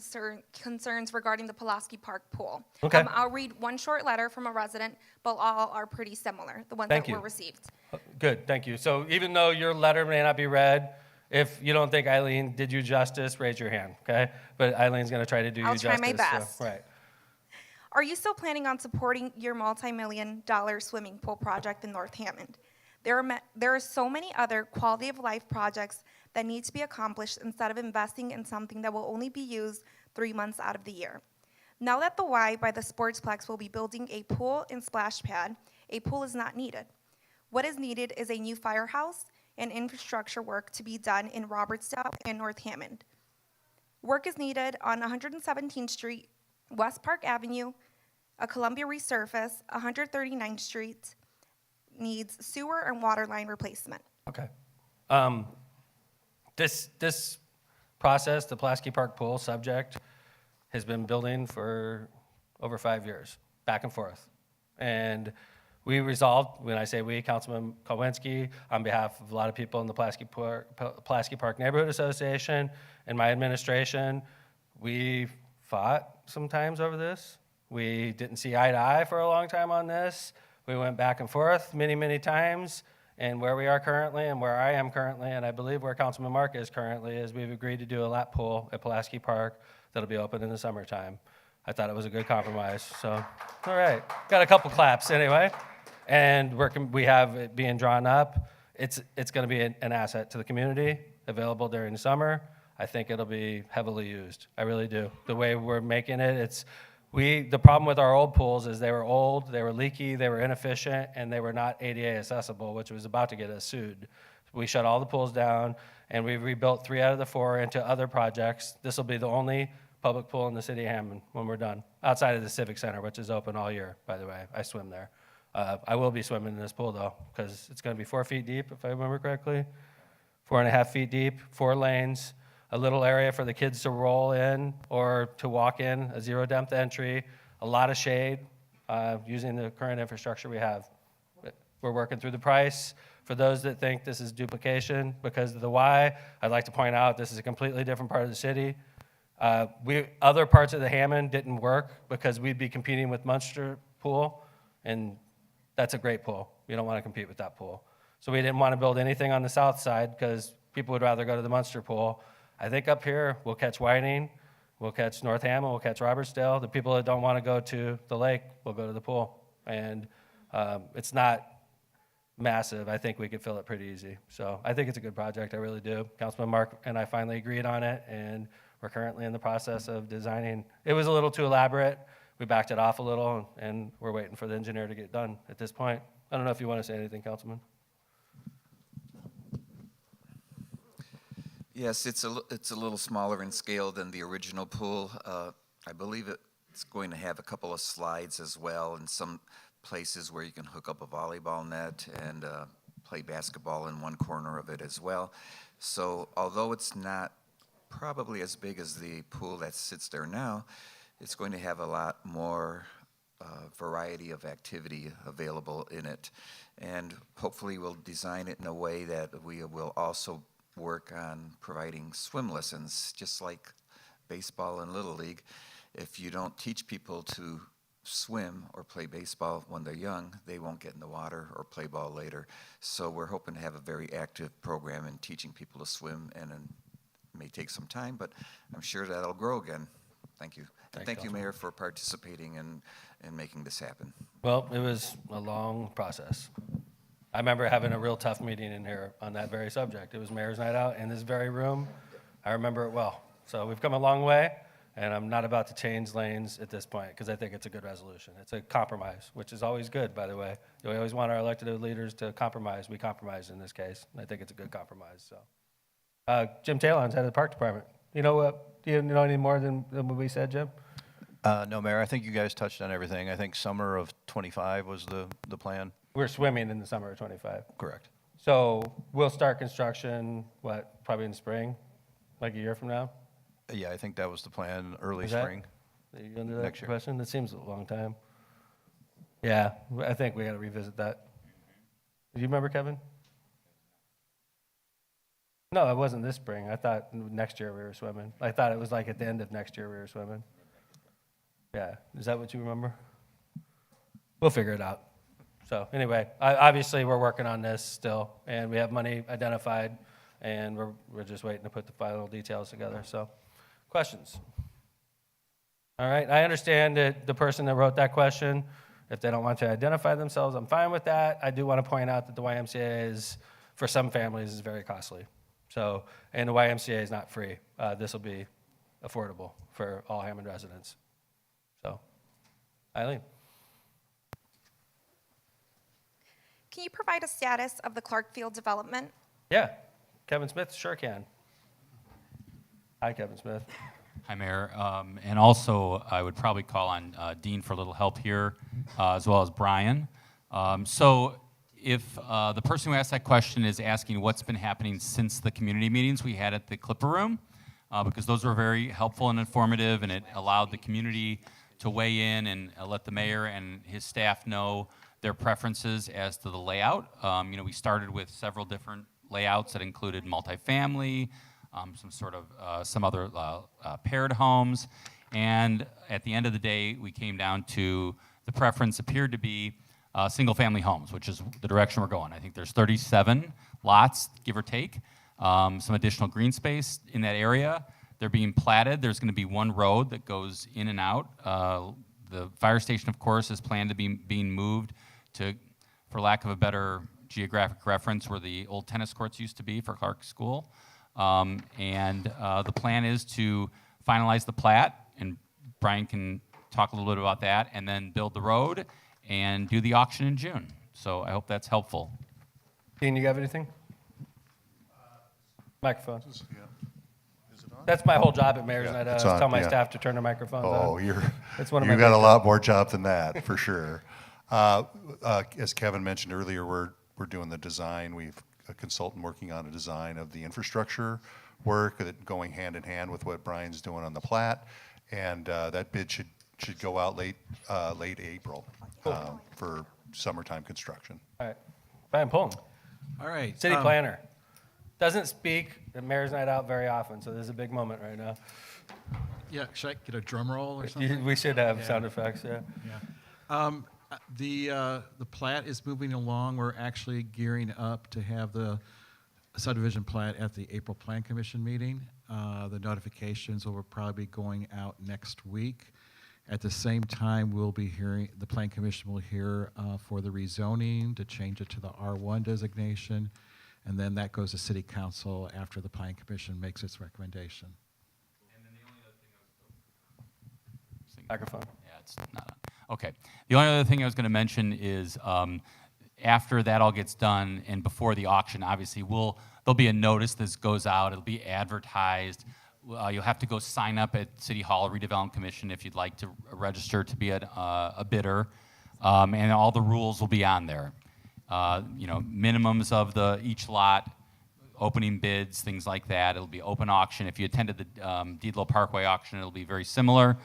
concerns regarding the Pulaski Park pool. Okay. I'll read one short letter from a resident, but all are pretty similar, the ones Thank that you. were received. Good, thank you. So even though your letter may not be read, if you don't think Eileen did you justice, raise your hand, okay? But Eileen's going to try to do you justice. I'll try my best. So, right. Are you still planning on supporting your multi-million-dollar swimming pool project in North Hammond? There are so many other quality of life projects that need to be accomplished instead of investing in something that will only be used 3 months out of the year. Now that the Y by the Sportsplex will be building a pool and splash pad, a pool is not needed. What is needed is a new firehouse and infrastructure work to be done in Robertsdale and North Hammond. Work is needed on 117th Street, West Park Avenue, a Columbia resurface, 139th Street, needs sewer and water line replacement. Okay. This process, the Pulaski Park pool subject, has been building for over 5 years, back and forth. And we resolved, when I say we, Councilman Kowinski, on behalf of a lot of people in the Pulaski Park Neighborhood Association and my administration, we fought sometimes over this. We didn't see eye to eye for a long time on this. We went back and forth many, many times. And where we are currently and where I am currently, and I believe where Councilman Mark is currently, is we've agreed to do a lap pool at Pulaski Park that'll be open in the summertime. I thought it was a good compromise. So, all right. Got a couple claps anyway. And we have it being drawn up. It's going to be an asset to the community, available during the summer. I think it'll be heavily used. I really do. The way we're making it, the problem with our old pools is they were old, they were leaky, they were inefficient, and they were not ADA accessible, which was about to get us sued We shut all the pools down, and we rebuilt 3 out of the 4 into other projects. This will be the only public pool in the city of Hammond when we're done, outside of the Civic Center, which is open all year, by the way. I swim there. I will be swimming in this pool, though, because it's going to be 4 feet deep, if I remember correctly. 4.5 feet deep, 4 lanes, a little area for the kids to roll in or to walk in, a zero-depth entry, a lot of shade using the current infrastructure we have. We're working through the price. For those that think this is duplication because of the why, I'd like to point out this is a completely different part of the city. Other parts of the Hammond didn't work because we'd be competing with Munster Pool, and that's a great pool. You don't want to compete with that pool. So we didn't want to build anything on the south side because people would rather go to the Munster Pool. I think up here we'll catch Whiting, we'll catch North Hammond, we'll catch Robertsdale. The people that don't want to go to the lake will go to the pool. And it's not massive. I think we could fill it pretty easy. So I think it's a good project. I really do. Councilman Mark and I finally agreed on it, and we're currently in the process of designing. It was a little too elaborate. We backed it off a little, and we're waiting for the engineer to get done at this point. I don't know if you want to say anything, Councilman. Yes, it's a little smaller in scale than the original pool. I believe it's going to have a couple of slides as well, and some places where you can hook up a volleyball net and play basketball in one corner of it as well. So although it's not probably as big as the pool that sits there now, it's going to have a lot more variety of activity available in it. And hopefully we'll design it in a way that we will also work on providing swim lessons, just like baseball and Little League. If you don't teach people to swim or play baseball when they're young, they won't get in the water or play ball later. So we're hoping to have a very active program in teaching people to swim, and it may take some time, but I'm sure that'll grow again. Thank you. And thank you, Mayor, for participating and making this happen. Well, it was a long process. I remember having a real tough meeting in here on that very subject. It was Mayor's Night Out in this very room. I remember it well. So we've come a long way, and I'm not about to change lanes at this point because I think it's a good resolution. It's a compromise, which is always good, by the way. We always want our elected leaders to compromise. We compromised in this case, and I think it's a good compromise. So, Jim Talon's head of the Park Department. You know what? Do you know any more than what we said, Jim? No, Mayor, I think you guys touched on everything. I think summer of '25 was the plan. We're swimming in the summer of '25. Correct. So we'll start construction, probably in the spring, like a year from now? Yeah, I think that was the plan, early Is that- spring. Are you under that Next year. question? That seems a long time. Yeah, I think we got to revisit that. Do you remember, Kevin? No, it wasn't this spring. I thought next year we were swimming. I thought it was like at the end of next year we were swimming. Yeah, is that what you remember? We'll figure it out. So anyway, obviously we're working on this still, and we have money identified, and we're just waiting to put the final details together. So, questions? All right, I understand that the person that wrote that question, if they don't want to identify themselves, I'm fine with that. I do want to point out that the YMCA is, for some families, is very costly. So, and the YMCA is not free. This will be affordable for all Hammond residents. So, Eileen. Can you provide a status of the Clark Field development? Yeah, Kevin Smith sure can. Hi, Kevin Smith. Hi, Mayor. And also, I would probably call on Dean for a little help here, as well as Brian. So if the person who asked that question is asking what's been happening since the community meetings we had at the Clipper Room, because those were very helpful and informative, and it allowed the community to weigh in and let the mayor and his staff know their preferences as to the layout. We started with several different layouts that included multifamily, some other paired homes, and at the end of the day, we came down to the preference appeared to be single-family homes, which is the direction we're going. I think there's 37 lots, give or take, some additional green space in that area. They're being platted. There's going to be one road that goes in and out. The fire station, of course, is planned to be being moved to, for lack of a better geographic reference, where the old tennis courts used to be for Clark School. The plan is to finalize the plat, and Brian can talk a little bit about that, and then build the road and do the auction in June. So I hope that's helpful. Dean, you have anything? Microphone. Yeah. Is it on? That's my whole job at Mayor's Yeah, Night. I it's always on, tell my yeah. staff to turn their microphones on. Oh, It's one of you my got a big lot jobs. more job than that, for sure. As Kevin mentioned earlier, we're doing the design. We've a consultant working on a design of the infrastructure work, going hand in hand with what Brian's doing on the plat, and that bid should go out late April for summertime construction. All right. Brian Pullen. All right. City planner. Doesn't speak at Mayor's Night Out very often, so this is a big moment right now. Yeah, should I get a drum roll or something? We should have sound effects, yeah. The plat is moving along. We're actually gearing up to have the subdivision plat at the April Plan Commission meeting. The notifications will probably be going out next week. At the same time, we'll be hearing, the Plan Commission will hear for the rezoning to change it to the R1 designation, and then that goes to City Council after the Plan Commission makes its recommendation. Microphone. Yeah, it's not on. Okay. The only other thing I was going to mention is after that all gets done and before the auction, obviously, there'll be a notice that goes out. It'll be advertised. You'll have to go sign up at City Hall Redevelopment Commission if you'd like to register to be a bidder, and all the rules will be on there. Minimums of each lot, opening bids, things like that. It'll be open auction. If you attended the Deedlow Parkway auction, it'll be very similar,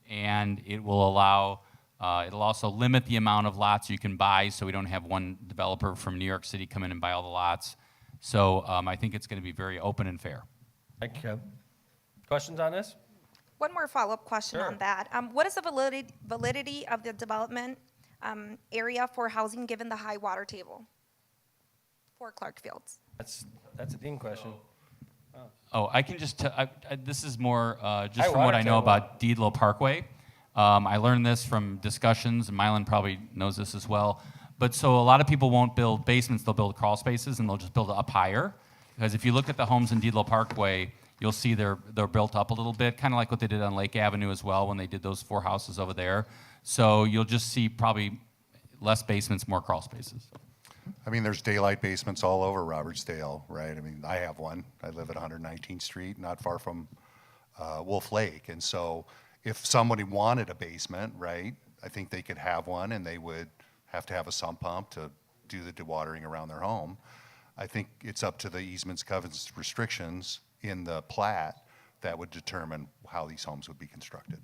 and it will allow. It'll also limit the amount of lots you can buy, so we don't have one developer from New York City come in and buy all the lots. So I think it's going to be very open and fair. Thank you, Kevin. Questions on this? One more follow-up question Sure. on that. What is the validity of the development area for housing given the high water table for Clark Fields? That's a Dean question. Oh, I can just this is more just High from what water I know table. about Deedlow Parkway. I learned this from discussions, and Mylan probably knows this as well. But so a lot of people won't build basements, they'll build crawl spaces, and they'll just build up higher. Because if you look at the homes in Deedlow Parkway, you'll see they're built up a little bit, kind of like what they did on Lake Avenue as well when they did those 4 houses over there. So you'll just see probably less basements, more crawl spaces. I mean, there's daylight basements all over Robertsdale, right? I mean, I have one. I live at 119th Street, not far from Wolf Lake. And so if somebody wanted a basement, right, I think they could have one, and they would have to have a sump pump to do the dewatering around their home. I think it's up to the easements, covenants, restrictions in the plat that would determine how these homes would be constructed.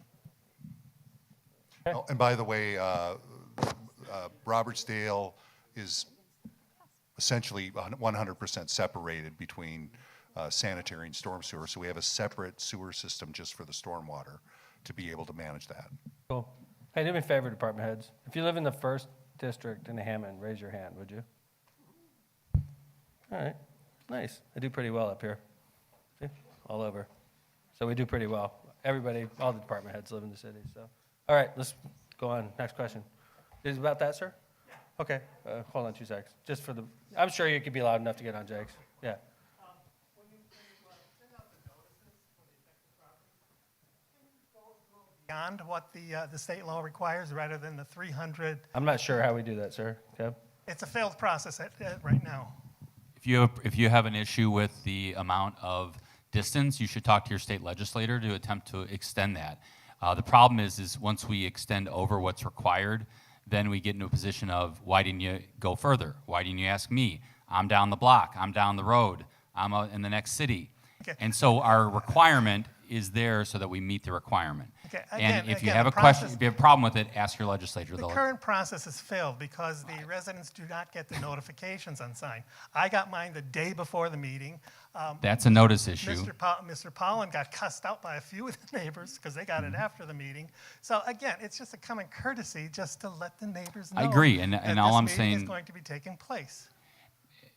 Oh, and by the way, Robertsdale is essentially 100% separated between sanitary and storm sewer, so we have a separate sewer system just for the stormwater to be able to manage that. Cool. Hey, do me a favor, department heads. If you live in the 1st District in Hammond, raise your hand, would you? All right. Nice. I do pretty well up here. See? All over. So we do pretty well. Everybody, all the department heads live in the city. So, all right, let's go on. Next question. Is it about that, sir? Okay. Hold on 2 seconds. Just for the, I'm sure you could be loud enough to get on Jake's. Yeah. Beyond what the state law requires, rather than the 300. I'm not sure how we do that, sir. Kev? It's a failed process right now. If you have an issue with the amount of distance, you should talk to your state legislator to attempt to extend that. The problem is once we extend over what's required, then we get into a position of, why didn't you go further? Why didn't you ask me? I'm down the block. I'm down the road. I'm out in the next city. Okay. And so our requirement is there so that we meet the requirement. Okay. And if you again, have the a question, process- if you have a problem with it, ask your legislator. The They'll- current process has failed because the residents do not get the notifications on sign. I got mine the day before the meeting. That's a notice issue. Mr. Pollen got cussed out by a few of the neighbors because they got it after the meeting. So again, it's just a common courtesy just to let the neighbors know. I agree, and that all this I'm meeting saying- is going to be taking place.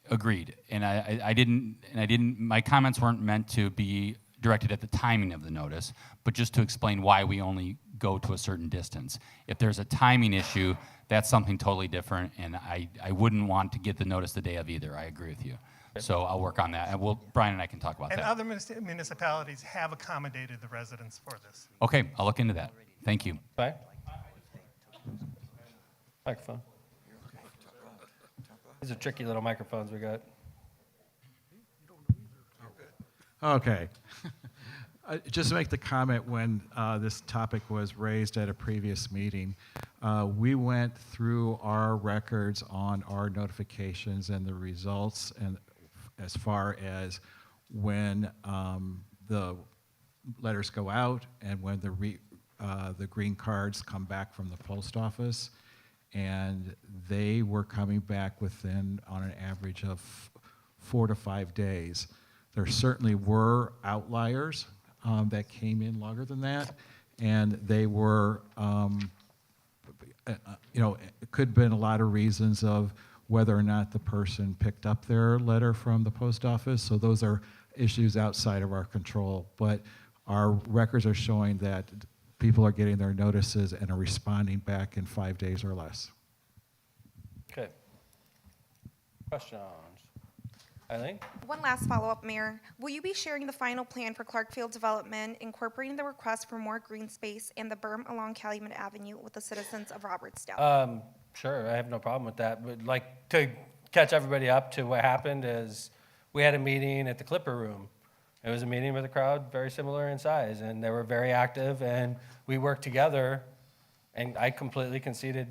Agreed. And I didn't, my comments weren't meant to be directed at the timing of the notice, but just to explain why we only go to a certain distance. If there's a timing issue, that's something totally different, and I wouldn't want to get the notice the day of either. I agree with you. So I'll work on that. And Brian and I can talk about And that. other municipalities have accommodated the residents for this. Okay, I'll look into that. Thank you. Bye. Microphone. These are tricky little microphones we got. Okay. Just to make the comment, when this topic was raised at a previous meeting, we went through our records on our notifications and the results, and as far as when the letters go out and when the green cards come back from the post office, and they were coming back within, on an average of 4 to 5 days. There certainly were outliers that came in longer than that, and they were, it could have been a lot of reasons of whether or not the person picked up their letter from the post office. So those are issues outside of our control. But our records are showing that people are getting their notices and are responding back in 5 days or less. Okay. Questions? Eileen? One last follow-up, Mayor. Will you be sharing the final plan for Clarkfield development, incorporating the request for more green space and the berm along Calumet Avenue with the citizens of Robertsdale? Sure, I have no problem with that. But like to catch everybody up to what happened is we had a meeting at the Clipper Room. It was a meeting with a crowd very similar in size, and they were very active, and we worked together, and I completely conceded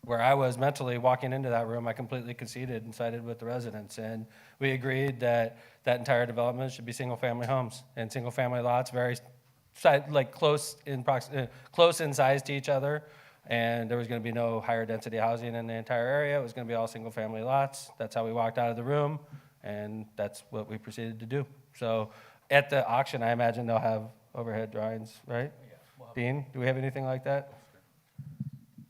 where I was mentally walking into that room. I completely conceded and sided with the residents, and we agreed that that entire development should be single-family homes and single-family lots, very close in size to each other, and there was going to be no higher density housing in the entire area. It was going to be all single-family lots. That's how we walked out of the room, and that's what we proceeded to do. So at the auction, I imagine they'll have overhead drawings, right? Dean, do we have anything like that?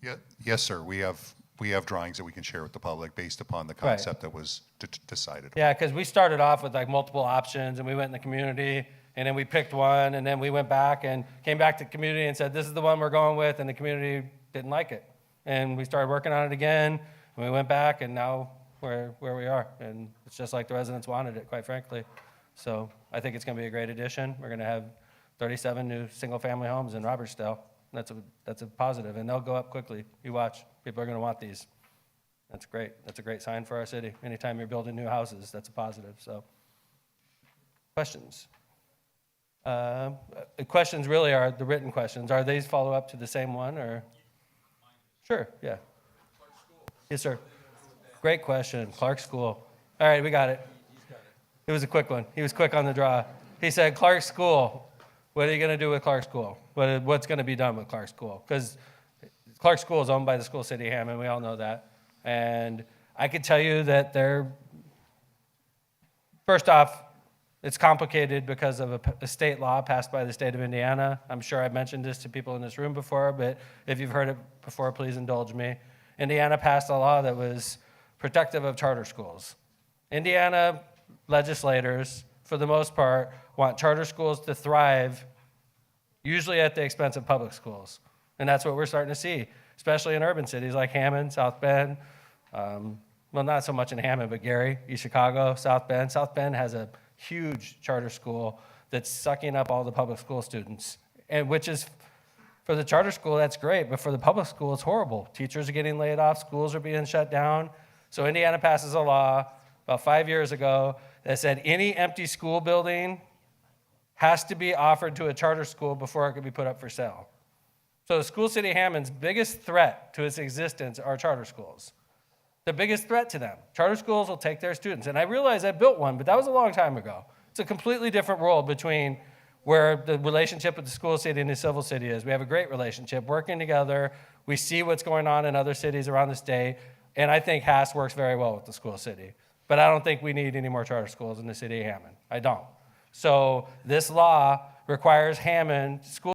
Yeah, yes, sir. We have drawings that we can share with the public based upon the concept that was decided. Yeah, because we started off with like multiple options, and we went in the community, and then we picked one, and then we went back and came back to the community and said, this is the one we're going with, and the community didn't like it. And we started working on it again, and we went back, and now we're where we are. And it's just like the residents wanted it, quite frankly. So I think it's going to be a great addition. We're going to have 37 new single-family homes in Robertsdale. That's a positive, and they'll go up quickly. You watch. People are going to want these. That's great. That's a great sign for our city. Anytime you're building new houses, that's a positive. So, questions? The questions really are the written questions. Are these follow up to the same one, or? Sure. Yeah. Yes, sir. Great question. Clark School. All right, we got it. It was a quick one. He was quick on the draw. He said, Clark School. What are you going to do with Clark School? What's going to be done with Clark School? Because Clark School is owned by the school City of Hammond. We all know that. And I could tell you that first off, it's complicated because of a state law passed by the state of Indiana. I'm sure I've mentioned this to people in this room before, but if you've heard it before, please indulge me. Indiana passed a law that was protective of charter schools. Indiana legislators, for the most part, want charter schools to thrive, usually at the expense of public schools. And that's what we're starting to see, especially in urban cities like Hammond, South Bend. Well, not so much in Hammond, but Gary, East Chicago, South Bend. South Bend has a huge charter school that's sucking up all the public school students, and which is, for the charter school, that's great, but for the public school, it's horrible. Teachers are getting laid off, schools are being shut down. So Indiana passes a law about 5 years ago that said any empty school building has to be offered to a charter school before it can be put up for sale. So the school City of Hammond's biggest threat to its existence are charter schools. The biggest threat to them. Charter schools will take their students. And I realize I built one, but that was a long time ago. It's a completely different world between where the relationship with the school city and the civil city is. We have a great relationship, working together. We see what's going on in other cities around the state. And I think Haas works very well with the school city. But I don't think we need any more charter schools in the city of Hammond. I don't. So this law requires Hammond school